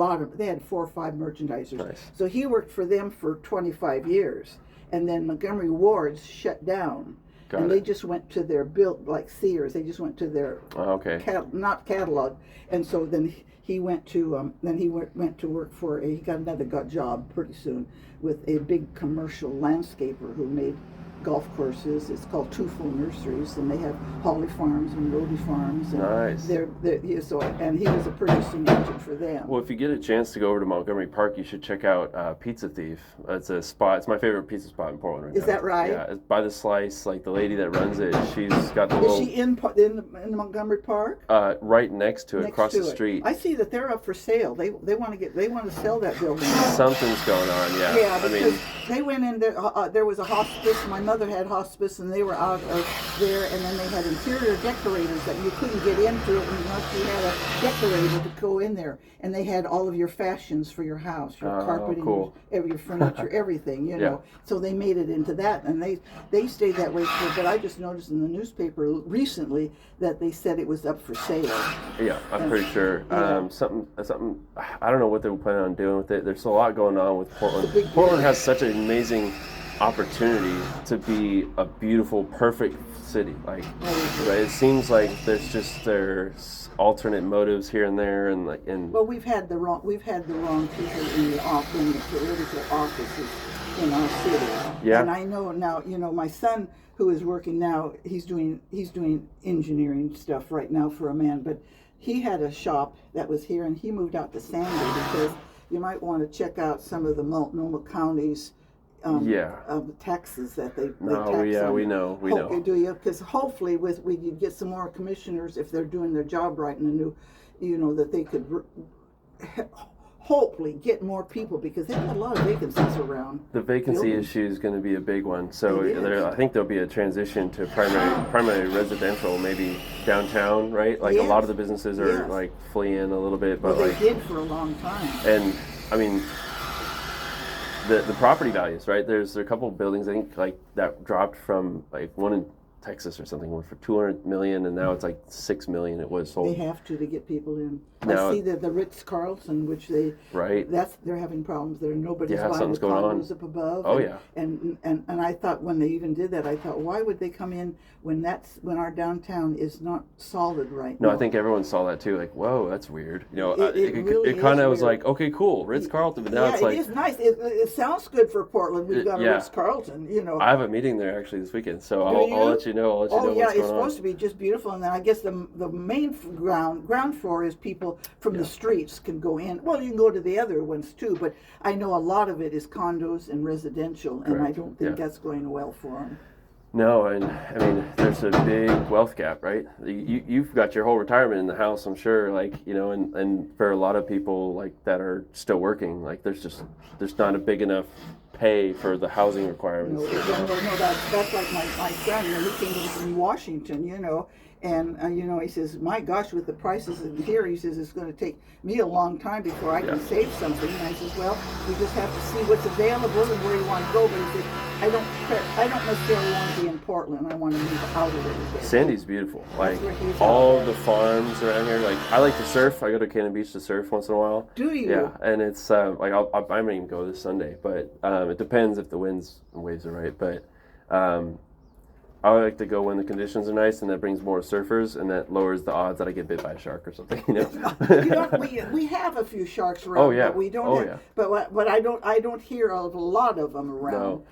Speaker 2: or 5 merchandisers.
Speaker 1: Nice.
Speaker 2: So he worked for them for 25 years, and then Montgomery Ward's shut down.
Speaker 1: Got
Speaker 2: and
Speaker 1: it.
Speaker 2: they just went to their like Sears. They just went to their not catalog, and so then he went to went to work for he got another job pretty soon with a big commercial landscaper who made golf courses. It's called Twofold Nurseries, and they have Holly Farms and Rhodey Farms. And
Speaker 1: Nice.
Speaker 2: And he was a producing agent for them.
Speaker 1: Well, if you get a chance to go over to Montgomery Park, you should check out Pizza Thief. It's a spot. It's my favorite pizza spot in Portland right now.
Speaker 2: Is that right?
Speaker 1: Yeah, it's by the Slice. Like the lady that runs it, she's got the
Speaker 2: Is
Speaker 1: little.
Speaker 2: she in Montgomery Park?
Speaker 1: Right next to it, across the street.
Speaker 2: I see that they're up for sale. They want to sell that building.
Speaker 1: Something's going on. Yeah.
Speaker 2: Yeah, because they went in there. There was a hospice. My mother had hospice, and they were out of there. And then they had interior decorators that you couldn't get into it unless you had a decorator to go in there. And they had all of your fashions for your house, your carpeting,
Speaker 1: cool.
Speaker 2: your furniture, everything. So they made it into that, and they stayed that way for. But I just noticed in the newspaper recently that they said it was up for sale.
Speaker 1: Yeah, I'm pretty sure. Something. I don't know what they were planning on doing with it. There's a lot going on with Portland. Portland has such an amazing opportunity to be a beautiful, perfect city. Like, it seems like there's alternate motives here and there, and
Speaker 2: Well, we've had the wrong people in the political offices in our city.
Speaker 1: Yeah.
Speaker 2: And I know now. My son, who is working now, he's doing engineering stuff right now for a man, but he had a shop that was here, and he moved out to Sandy because you might want to check out some of the Multnomah counties. Of taxes that they tax on.
Speaker 1: We know.
Speaker 2: Do you? Because hopefully, we could get some more commissioners if they're doing their job right in the new, that they could hopefully get more people, because they've got a lot of vacancies around.
Speaker 1: The vacancy
Speaker 2: buildings.
Speaker 1: issue is going to be a big one. So
Speaker 2: It is.
Speaker 1: I think there'll be a transition to primary residential, maybe downtown, right? Like a lot of the businesses are
Speaker 2: Yes.
Speaker 1: like fleeing a little bit,
Speaker 2: Well,
Speaker 1: but
Speaker 2: they
Speaker 1: like,
Speaker 2: did for a long time.
Speaker 1: and I mean, the property values, right? There are a couple of buildings I think like that dropped from like one in Texas or something went for 200 million, and now it's like 6 million. It was sold.
Speaker 2: They have to get people in.
Speaker 1: Now,
Speaker 2: I see that the Ritz-Carlton, which they're having problems there. Nobody's buying the
Speaker 1: something's going on.
Speaker 2: condos up above.
Speaker 1: Oh,
Speaker 2: and I thought when they even did that, I thought, why would they come in when our downtown is not solid right now?
Speaker 1: No, I think everyone saw that too. Like, whoa, that's weird. You know,
Speaker 2: It
Speaker 1: kind of
Speaker 2: is
Speaker 1: was
Speaker 2: weird.
Speaker 1: like, okay, cool, Ritz-Carlton, but now it's like,
Speaker 2: it is nice. It sounds good for Portland. We've got a
Speaker 1: yeah.
Speaker 2: Ritz-Carlton, you know.
Speaker 1: I have a meeting there actually this weekend, so I'll let you know. I'll let you know
Speaker 2: yeah,
Speaker 1: what's
Speaker 2: it's
Speaker 1: going on.
Speaker 2: supposed to be just beautiful, and then I guess the main ground floor is people from the streets can go in. Well, you can go to the other ones too, but I know a lot of it is condos and residential, and I don't think that's going well for them.
Speaker 1: No, and I mean, there's a big wealth gap, right? You've got your whole retirement in the house, I'm sure, like, you know, and for a lot of people like that are still working, like there's not a big enough pay for the housing requirements.
Speaker 2: No, that's like my son, you know, he came from Washington, you know, and you know, he says, my gosh, with the prices in here, he says, it's going to take me a long time before I can save something. And I says, well, we just have to see what's available and where you want to go. But he said, I don't necessarily want to be in Portland. I want to move out a little bit.
Speaker 1: Sandy's beautiful. Like
Speaker 2: he's
Speaker 1: all the farms around here. Like I like to surf. I go to Cannon Beach to surf once in a while.
Speaker 2: Do you?
Speaker 1: Yeah, and it's like I might even go this Sunday, but it depends if the winds and waves are right. But I like to go when the conditions are nice, and that brings more surfers, and that lowers the odds that I get bit by a shark or something. You know.
Speaker 2: We have a few sharks around.
Speaker 1: Oh yeah.
Speaker 2: But we don't.
Speaker 1: Oh
Speaker 2: have,
Speaker 1: yeah.
Speaker 2: But I don't hear of a lot of them around.
Speaker 1: No.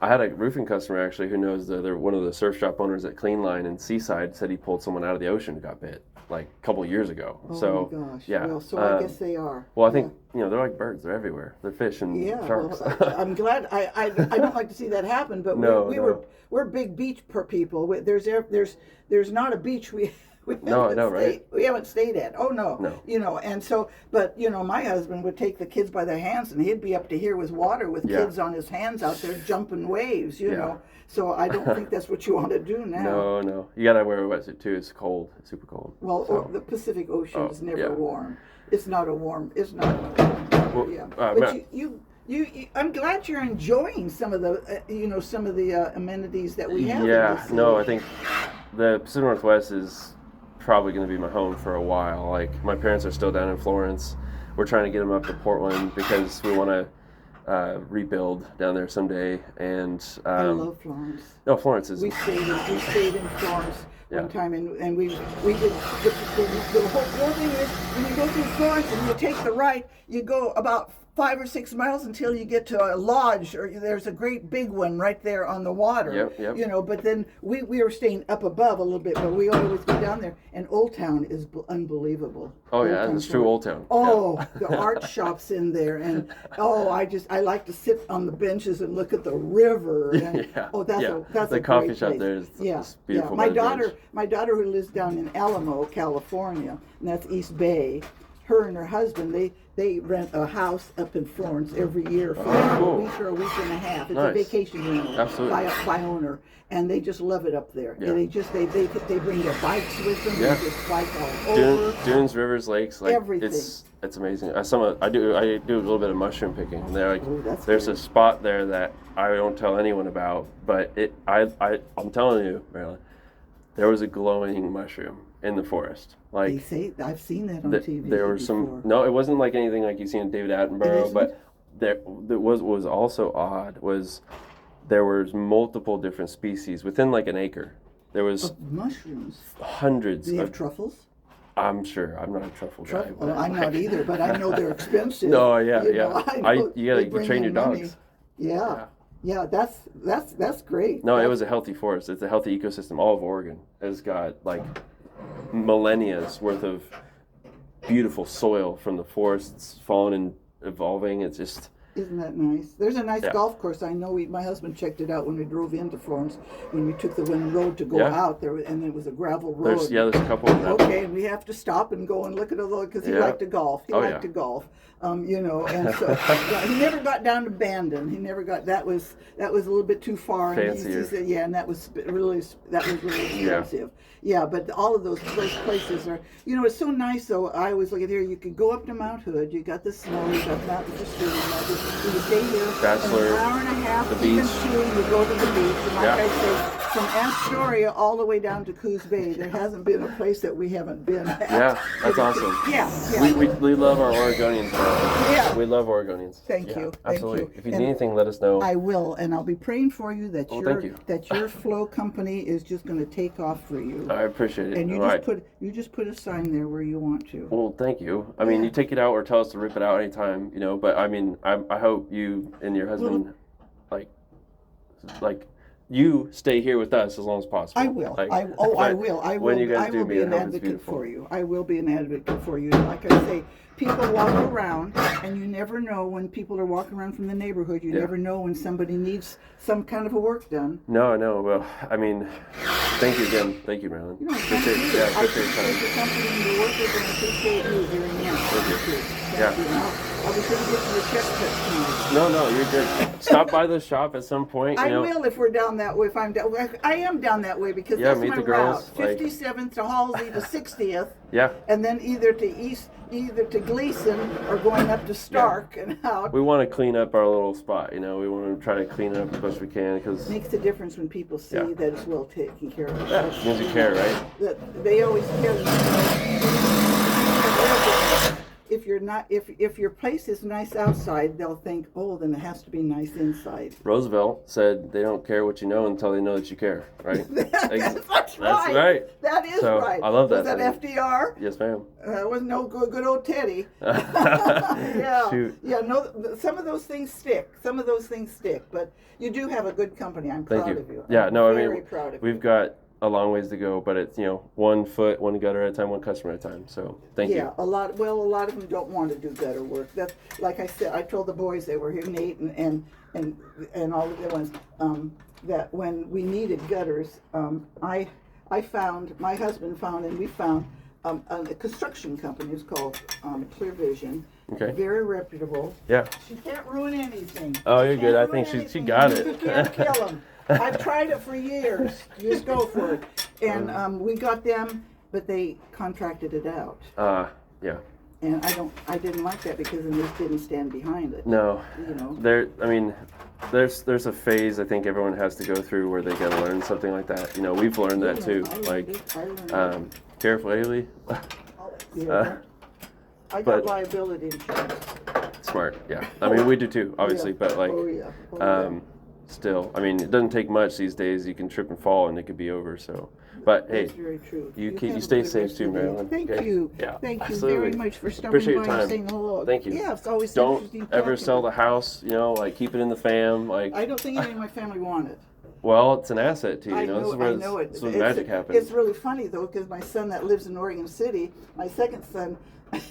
Speaker 1: I had a roofing customer actually who knows they're one of the surf shop owners at Clean Line in Seaside. Said he pulled someone out of the ocean who got bit like a couple of years ago.
Speaker 2: Oh
Speaker 1: so
Speaker 2: my gosh.
Speaker 1: yeah.
Speaker 2: Well, so I guess they are.
Speaker 1: Well, I think you know they're like birds. They're everywhere. They're fish and sharks.
Speaker 2: Well, I'm glad. I don't like to see that happen. But we're big beach people. There's not a beach we haven't stayed at. Oh no. You know, and so, but you know, my husband would take the kids by their hands, and he'd be up to here with water with kids on his hands out there jumping waves. You know, so I don't think that's what you want to do now.
Speaker 1: No. You gotta wear a wetsuit too. It's cold. It's super cold.
Speaker 2: Well, the Pacific Ocean is never warm. It's not a warm. It's not. Well, but I'm glad you're enjoying some of the amenities that we have.
Speaker 1: Yeah. No, I think the Pacific Northwest is probably going to be my home for a while. Like my parents are still down in Florence. We're trying to get them up to Portland because we want to rebuild down there someday. And
Speaker 2: I love Florence.
Speaker 1: No, Florence is.
Speaker 2: We stayed in Florence one time, and we did the whole thing is when you go through Florence and you take the right, you go about 5 or 6 miles until you get to a lodge, or there's a great big one right there on the water.
Speaker 1: Yep.
Speaker 2: You know, but then we were staying up above a little bit, but we always go down there. And Old Town is unbelievable.
Speaker 1: Oh yeah, it's true Old Town.
Speaker 2: Oh, the art shops in there, and I like to sit on the benches and look at the river. And, that's
Speaker 1: the
Speaker 2: a
Speaker 1: coffee
Speaker 2: great
Speaker 1: shop
Speaker 2: place.
Speaker 1: there is beautiful.
Speaker 2: Yeah. My daughter who lives down in Alamo, California, and that's East Bay. Her and her husband, they rent a house up in Florence every year for a week or a week and a half. It's a vacation rental by owner, and they just love it up there. Yeah. And they bring their bikes with them. They just bike all over.
Speaker 1: Dunes, rivers, lakes, like
Speaker 2: everything.
Speaker 1: It's amazing. I do a little bit of mushroom picking. And they're like, there's
Speaker 2: great.
Speaker 1: a spot there that I don't tell anyone about, but I'm telling you, Marilyn, there was a glowing mushroom in the forest. Like
Speaker 2: they say, I've seen that on TV.
Speaker 1: There were some. No, it wasn't like anything like you've seen in David Attenborough, but there was also odd was there was multiple different species within like an acre. There was
Speaker 2: mushrooms.
Speaker 1: Hundreds.
Speaker 2: Do you have truffles?
Speaker 1: I'm sure. I'm not a truffle guy.
Speaker 2: Well, I'm not either, but I know they're expensive.
Speaker 1: No, yeah.
Speaker 2: You
Speaker 1: gotta train your dogs.
Speaker 2: Yeah, that's great.
Speaker 1: No, it was a healthy forest. It's a healthy ecosystem. All of Oregon has got like millennia's worth of beautiful soil from the forests falling and evolving. It's just
Speaker 2: Isn't that nice? There's a nice
Speaker 1: Yeah.
Speaker 2: golf course. I know my husband checked it out when we drove into Florence, when we took the one road to go
Speaker 1: Yeah.
Speaker 2: out there, and it was a gravel road.
Speaker 1: There's a couple of them.
Speaker 2: Okay, and we have to stop and go and look at all because he
Speaker 1: Yeah.
Speaker 2: liked to golf. He
Speaker 1: Oh,
Speaker 2: liked
Speaker 1: yeah.
Speaker 2: to golf. And so yeah, he never got down to Bandon. He never got that was a little bit too far. And he
Speaker 1: Fancier.
Speaker 2: said, yeah, and that was really expensive. Yeah, but all of those places are, it's so nice though. I always look at here. You could go up to Mount Hood. You got the snow. You got Mount Pursuit. You can stay here.
Speaker 1: Bachelor,
Speaker 2: and an hour and a half.
Speaker 1: the
Speaker 2: Even
Speaker 1: beach.
Speaker 2: two, you go to the beach. And like
Speaker 1: Yeah.
Speaker 2: I say, from Astoria all the way down to Coos Bay, there hasn't been a place that we haven't been at.
Speaker 1: Yeah, that's awesome.
Speaker 2: Yeah.
Speaker 1: We love our Oregonians, man.
Speaker 2: Yeah.
Speaker 1: We love Oregonians.
Speaker 2: Thank
Speaker 1: Yeah,
Speaker 2: you.
Speaker 1: Absolutely.
Speaker 2: Thank you.
Speaker 1: If you
Speaker 2: And
Speaker 1: need anything, let us know.
Speaker 2: I will, and I'll be praying for you that
Speaker 1: Well, thank you.
Speaker 2: your flow company is just going to take off for you.
Speaker 1: I appreciate it.
Speaker 2: And you
Speaker 1: All
Speaker 2: just put a sign there where you want to.
Speaker 1: Well, thank you. I mean,
Speaker 2: Yeah.
Speaker 1: you take it out or tell us to rip it out anytime, but I mean, I hope you and your husband, like, you stay here with us as long as possible.
Speaker 2: I will.
Speaker 1: Like,
Speaker 2: I will. I will.
Speaker 1: When you guys
Speaker 2: I
Speaker 1: do
Speaker 2: will
Speaker 1: meet,
Speaker 2: be
Speaker 1: I
Speaker 2: an
Speaker 1: hope it's
Speaker 2: advocate
Speaker 1: beautiful.
Speaker 2: for you. I will be an advocate for you. Like I say, people walk around, and you never know when people are walking around from the neighborhood. You
Speaker 1: Yeah.
Speaker 2: never know when somebody needs some kind of a work done.
Speaker 1: No, well, I mean, thank you again. Thank you, Marilyn.
Speaker 2: Thank
Speaker 1: Appreciate,
Speaker 2: you.
Speaker 1: yeah,
Speaker 2: I
Speaker 1: appreciate your
Speaker 2: appreciate your
Speaker 1: time.
Speaker 2: company and your workers, and I appreciate you very much.
Speaker 1: Thank you.
Speaker 2: Thank
Speaker 1: Yeah.
Speaker 2: you. And I'll be sure to get you a check cut tonight.
Speaker 1: No, you're good. Stop by the shop at some point.
Speaker 2: I will if we're down that way. If I'm down, I am down that way because
Speaker 1: Yeah,
Speaker 2: that's
Speaker 1: meet
Speaker 2: my
Speaker 1: the girls,
Speaker 2: route.
Speaker 1: like-
Speaker 2: 57th to Halsey to 60th,
Speaker 1: Yeah,
Speaker 2: and then either to Gleason or going up to Stark and out.
Speaker 1: we want to clean up our little spot. We want to try to clean it up as best we can because
Speaker 2: Makes a difference when people see
Speaker 1: Yeah.
Speaker 2: that it's well taken care of.
Speaker 1: yeah, it means you care, right?
Speaker 2: That they always tell you. If your place is nice outside, they'll think, oh, then it has to be nice inside.
Speaker 1: Roosevelt said they don't care what you know until they know that you care, right?
Speaker 2: That's right.
Speaker 1: right.
Speaker 2: That is
Speaker 1: So,
Speaker 2: right.
Speaker 1: I love
Speaker 2: Was
Speaker 1: that
Speaker 2: that
Speaker 1: thing.
Speaker 2: FDR?
Speaker 1: Yes, ma'am.
Speaker 2: Was no good old Teddy. Yeah.
Speaker 1: Shoot.
Speaker 2: Yeah. No. Some of those things stick. But you do have a good company. I'm
Speaker 1: Thank
Speaker 2: proud
Speaker 1: you.
Speaker 2: of you.
Speaker 1: Yeah,
Speaker 2: I'm
Speaker 1: no, I
Speaker 2: very
Speaker 1: mean,
Speaker 2: proud of
Speaker 1: we've
Speaker 2: you.
Speaker 1: got a long ways to go, but it's, 1 foot, 1 gutter at a time, 1 customer at a time. So thank
Speaker 2: Yeah,
Speaker 1: you.
Speaker 2: a lot of them don't want to do gutter work. That's like I said. I told the boys they were here, Nate and all the other ones, that when we needed gutters, my husband found, and we found a construction company. It's called Clear Vision.
Speaker 1: Okay.
Speaker 2: Very reputable.
Speaker 1: Yeah.
Speaker 2: She can't ruin anything.
Speaker 1: Oh, you're
Speaker 2: Can't
Speaker 1: good. I
Speaker 2: ruin
Speaker 1: think she
Speaker 2: anything.
Speaker 1: got
Speaker 2: You
Speaker 1: it.
Speaker 2: can't kill them. I've tried it for years. Just go for it. And we got them, but they contracted it out.
Speaker 1: Yeah.
Speaker 2: And I didn't like that because then they didn't stand behind it.
Speaker 1: No.
Speaker 2: You know.
Speaker 1: There's a phase I think everyone has to go through where they gotta learn something like that. We've learned that too.
Speaker 2: I learned it.
Speaker 1: Carefully.
Speaker 2: Yeah. I got
Speaker 1: but-
Speaker 2: liability insurance.
Speaker 1: Smart. Yeah. I mean, we do too, obviously,
Speaker 2: Yeah.
Speaker 1: but like,
Speaker 2: Oh yeah. Oh, yeah.
Speaker 1: still, I mean, it doesn't take much these days. You can trip and fall and it could be over. So, but hey,
Speaker 2: That's very true.
Speaker 1: you
Speaker 2: have a
Speaker 1: stay
Speaker 2: good
Speaker 1: safe
Speaker 2: rest
Speaker 1: too,
Speaker 2: of the day.
Speaker 1: Marilyn.
Speaker 2: Thank
Speaker 1: Okay?
Speaker 2: you.
Speaker 1: Yeah,
Speaker 2: Thank you
Speaker 1: absolutely.
Speaker 2: very much for stopping
Speaker 1: Appreciate your
Speaker 2: by and
Speaker 1: time.
Speaker 2: saying hello.
Speaker 1: Thank you.
Speaker 2: Yeah, it's always
Speaker 1: Don't
Speaker 2: interesting
Speaker 1: ever
Speaker 2: talking
Speaker 1: sell
Speaker 2: to
Speaker 1: the house. Like keep it in the fam. Like,
Speaker 2: I don't think any of my family want it.
Speaker 1: well, it's an asset to you.
Speaker 2: I
Speaker 1: This is
Speaker 2: know,
Speaker 1: where
Speaker 2: I know it.
Speaker 1: this is where the magic happens.
Speaker 2: It's really funny though, because my son that lives in Oregon City, my second son,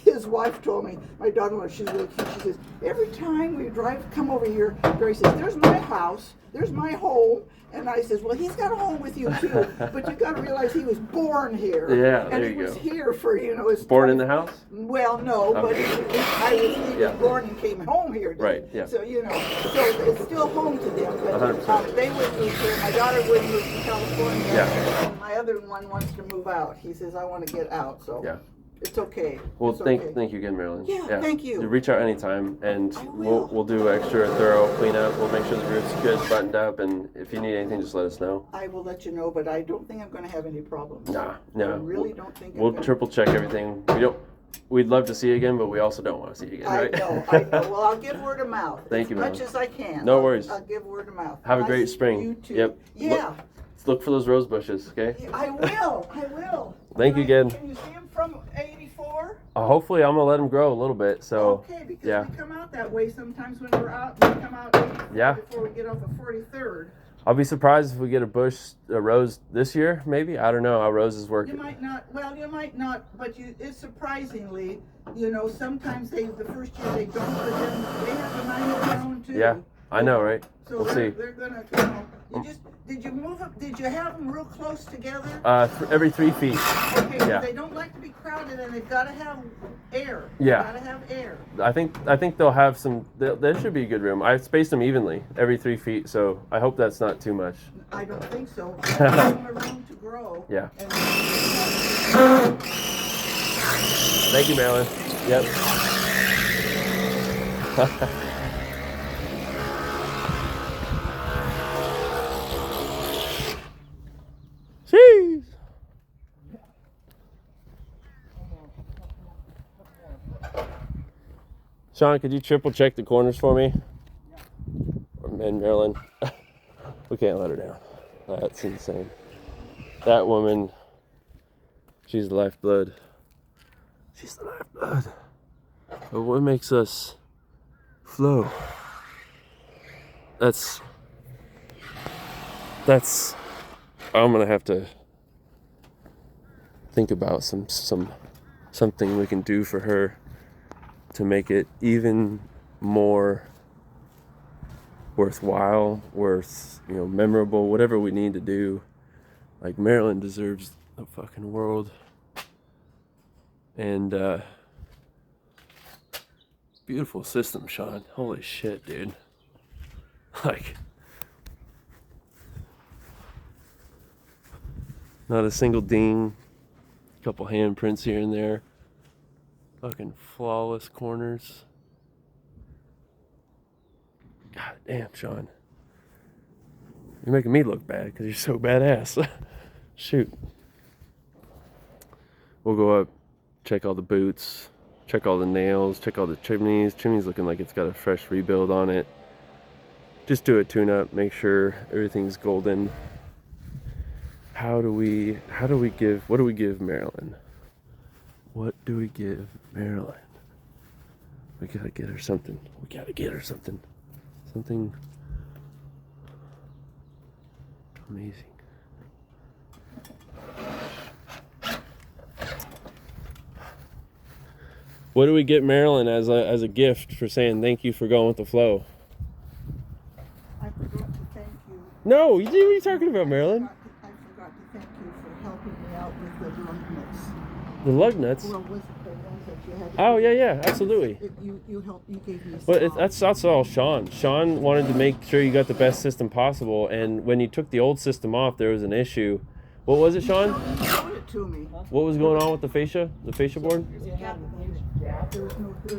Speaker 2: his wife told me, my daughter-in-law, she's really cute. She says, every time we come over here, Barry says, "There's my house, there's my home." And I says, "Well, he's got a home with you too, but you got to realize he was born here.
Speaker 1: Yeah,
Speaker 2: and
Speaker 1: there
Speaker 2: he
Speaker 1: you
Speaker 2: was
Speaker 1: go.
Speaker 2: here for his
Speaker 1: Born in the house.
Speaker 2: Well, no, but
Speaker 1: Okay.
Speaker 2: he
Speaker 1: Yeah.
Speaker 2: was born and came home here.
Speaker 1: Right, yeah.
Speaker 2: So so it's still home to them. But
Speaker 1: 100%.
Speaker 2: they would move here. My daughter would move to California.
Speaker 1: Yeah.
Speaker 2: And my other one wants to move out. He says, "I want to get out." So
Speaker 1: Yeah.
Speaker 2: it's okay.
Speaker 1: Well,
Speaker 2: It's
Speaker 1: thank
Speaker 2: okay.
Speaker 1: you again, Marilyn.
Speaker 2: Yeah, thank you.
Speaker 1: Reach out anytime, and
Speaker 2: I will.
Speaker 1: we'll do extra thorough cleanup. We'll make sure the roof's good, buttoned up, and if you need anything, just let us know.
Speaker 2: I will let you know, but I don't think I'm going to have any problems.
Speaker 1: Nah.
Speaker 2: I really don't think I'm
Speaker 1: We'll
Speaker 2: gonna.
Speaker 1: triple check everything. We'd love to see you again, but we also don't want to see you again,
Speaker 2: I
Speaker 1: right?
Speaker 2: know. Well, I'll give word of mouth.
Speaker 1: Thank you,
Speaker 2: As much
Speaker 1: ma'am.
Speaker 2: as I can.
Speaker 1: No worries.
Speaker 2: I'll give word of mouth.
Speaker 1: Have a
Speaker 2: Nice
Speaker 1: great
Speaker 2: to
Speaker 1: spring.
Speaker 2: You too.
Speaker 1: Yep.
Speaker 2: Yeah.
Speaker 1: Look for those rose bushes, okay?
Speaker 2: I will.
Speaker 1: Thank you again.
Speaker 2: Can you see him from 84?
Speaker 1: Hopefully, I'm gonna let them grow a little bit. So,
Speaker 2: Okay, because
Speaker 1: yeah.
Speaker 2: we come out that way sometimes when we're out. We come out 84
Speaker 1: Yeah.
Speaker 2: before we get off of 43rd.
Speaker 1: I'll be surprised if we get a rose this year. Maybe, I don't know how roses work.
Speaker 2: You might not. Well, you might not, but it's surprisingly. Sometimes the first year they don't, but then they have a nice ground too.
Speaker 1: Yeah, I know, right?
Speaker 2: So
Speaker 1: We'll see.
Speaker 2: They're gonna. Did you move up? Did you have them real close together?
Speaker 1: Every 3 feet.
Speaker 2: Okay.
Speaker 1: Yeah.
Speaker 2: They don't like to be crowded, and they've got to have air.
Speaker 1: Yeah.
Speaker 2: Got to have air.
Speaker 1: I think they'll have some. There should be a good room. I spaced them evenly, every 3 feet, so I hope that's not too much.
Speaker 2: I don't think so. Give them a room to grow.
Speaker 1: Yeah.
Speaker 2: And
Speaker 1: Thank you, Marilyn. Yep. Jeez. Sean, could you triple check the corners for me? And Marilyn, we can't let her down. That's insane. That woman, she's the lifeblood. She's the lifeblood. But what makes us flow? That's I'm gonna have to think about something we can do for her to make it even more worthwhile, memorable, whatever we need to do. Like, Maryland deserves the fucking world. And beautiful system, Sean. Holy shit, dude. Like, not a single ding, a couple handprints here and there. Fucking flawless corners. God damn, Sean. You're making me look bad because you're so badass. Shoot. We'll go up, check all the boots, check all the nails, check all the chimneys. Chimney's looking like it's got a fresh rebuild on it. Just do a tune-up, make sure everything's golden. What do we give Marilyn? What do we give Marilyn? We gotta get her something. Something amazing. What do we get Marilyn as a gift for saying thank you for going with the flow?
Speaker 2: I forgot to thank you.
Speaker 1: No, what are you talking about, Marilyn?
Speaker 2: I forgot to thank you for helping me out with the lug nuts.
Speaker 1: The lug nuts?
Speaker 2: Well, with the ones that you had.
Speaker 1: Oh, yeah, absolutely.
Speaker 2: You helped. You gave me.
Speaker 1: But that's all Sean. Sean wanted to make sure you got the best system possible, and when you took the old system off, there was an issue. What was it, Sean?
Speaker 2: You showed it to me.
Speaker 1: What was going on with the fascia board?
Speaker 2: There was a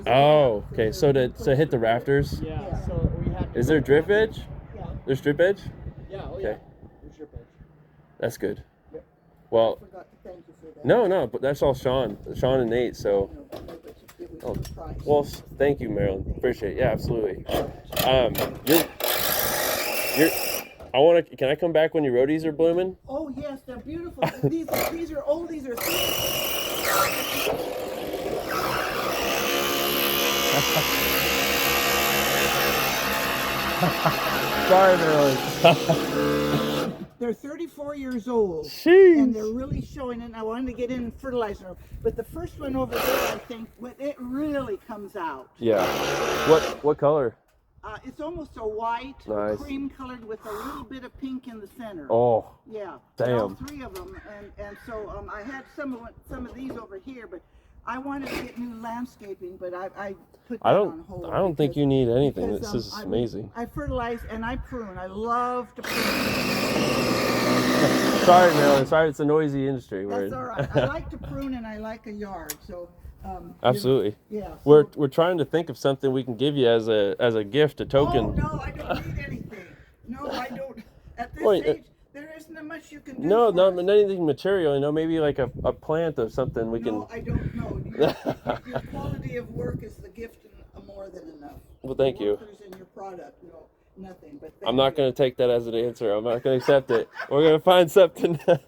Speaker 1: Oh,
Speaker 2: gap.
Speaker 1: okay. So to hit the rafters.
Speaker 3: Yeah, so we had to.
Speaker 1: Is there drip edge?
Speaker 3: Yeah.
Speaker 1: There's drip edge?
Speaker 3: Yeah, oh
Speaker 1: Okay.
Speaker 3: yeah. There's your page.
Speaker 1: That's good.
Speaker 3: Yep.
Speaker 1: Well,
Speaker 2: I forgot to thank you for that.
Speaker 1: no, but that's all Sean and Nate. So,
Speaker 2: It was a surprise.
Speaker 1: well, thank you, Marilyn. Appreciate it. Yeah, absolutely. Can I come back when your roadies are blooming?
Speaker 2: Oh yes, they're beautiful. These are old. These are.
Speaker 1: Sorry, Marilyn.
Speaker 2: They're 34 years old.
Speaker 1: Jeez.
Speaker 2: And they're really showing it. I wanted to get in and fertilize them. But the first one over there, I think, it really comes out.
Speaker 1: Yeah. What color?
Speaker 2: It's almost a white,
Speaker 1: Nice.
Speaker 2: cream colored with a little bit of pink in the center.
Speaker 1: Oh,
Speaker 2: Yeah.
Speaker 1: Damn.
Speaker 2: All three of them. And so I had some of these over here, but I wanted to get new landscaping, but I put that on hold.
Speaker 1: I don't think you need anything.
Speaker 2: because,
Speaker 1: This is
Speaker 2: I-
Speaker 1: amazing.
Speaker 2: I fertilize and I prune. I love to prune.
Speaker 1: Sorry, Marilyn. Sorry, it's a noisy industry.
Speaker 2: That's all right. I like to prune and I like a yard. So
Speaker 1: Absolutely.
Speaker 2: Yeah.
Speaker 1: We're trying to think of something we can give you as a gift, a token.
Speaker 2: Oh no, I don't need anything. No, I don't. At this
Speaker 1: Wait,
Speaker 2: age, there isn't much you can do.
Speaker 1: No,
Speaker 2: for
Speaker 1: not
Speaker 2: us.
Speaker 1: anything material. Maybe like a plant or something we
Speaker 2: No,
Speaker 1: can.
Speaker 2: I don't know. Your quality of work is the gift and more than enough.
Speaker 1: Well, thank you.
Speaker 2: Workers and your product, no, nothing. But
Speaker 1: I'm not going to take that as an answer. I'm not going to accept it. We're going to find something.
Speaker 2: Well,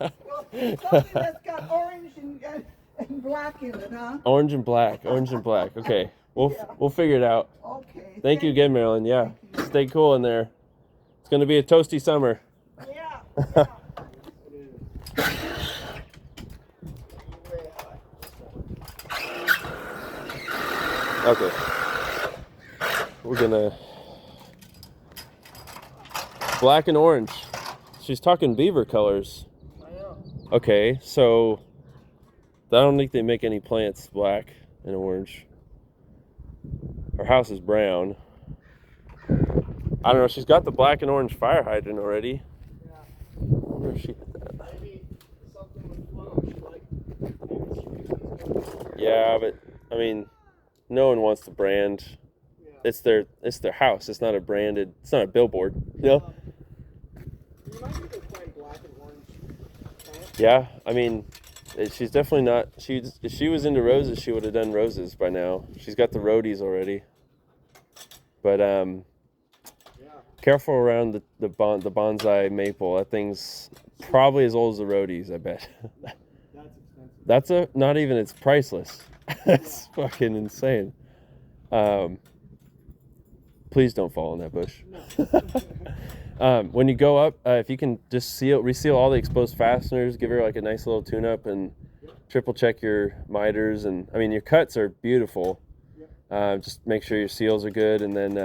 Speaker 2: something that's got orange and black in it, huh?
Speaker 1: Orange and black. Okay, we'll figure it out.
Speaker 2: Okay.
Speaker 1: Thank you again, Marilyn. Yeah,
Speaker 2: Thank you.
Speaker 1: stay cool in there. It's going to be a toasty summer. Okay. We're gonna black and orange. She's talking beaver colors.
Speaker 3: I know.
Speaker 1: Okay, so I don't think they make any plants black and orange. Her house is brown. I don't know. She's got the black and orange fire hydrant already.
Speaker 3: Yeah.
Speaker 1: I wonder if she did that.
Speaker 3: Maybe something with flow. She like maybe she reasons.
Speaker 1: Yeah, but I mean, no one wants to brand.
Speaker 3: Yeah.
Speaker 1: It's their house. It's not a branded. It's not a billboard. You know?
Speaker 3: You might either find black and orange plant.
Speaker 1: Yeah. I mean, she's definitely not. If she was into roses, she would have done roses by now. She's got the roadies already. But careful around the bonsai maple. That thing's probably as old as the roadies, I bet.
Speaker 3: That's expensive.
Speaker 1: That's not even, it's priceless. It's fucking insane. Please don't fall in that bush.
Speaker 3: No.
Speaker 1: When you go up, if you can just reseal all the exposed fasteners, give her like a nice little tune-up and triple check your miters. And I mean, your cuts are beautiful. Just make sure your seals are good, and then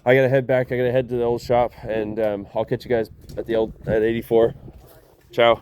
Speaker 1: I gotta head back. I gotta head to the old shop, and I'll catch you guys at 84. Ciao.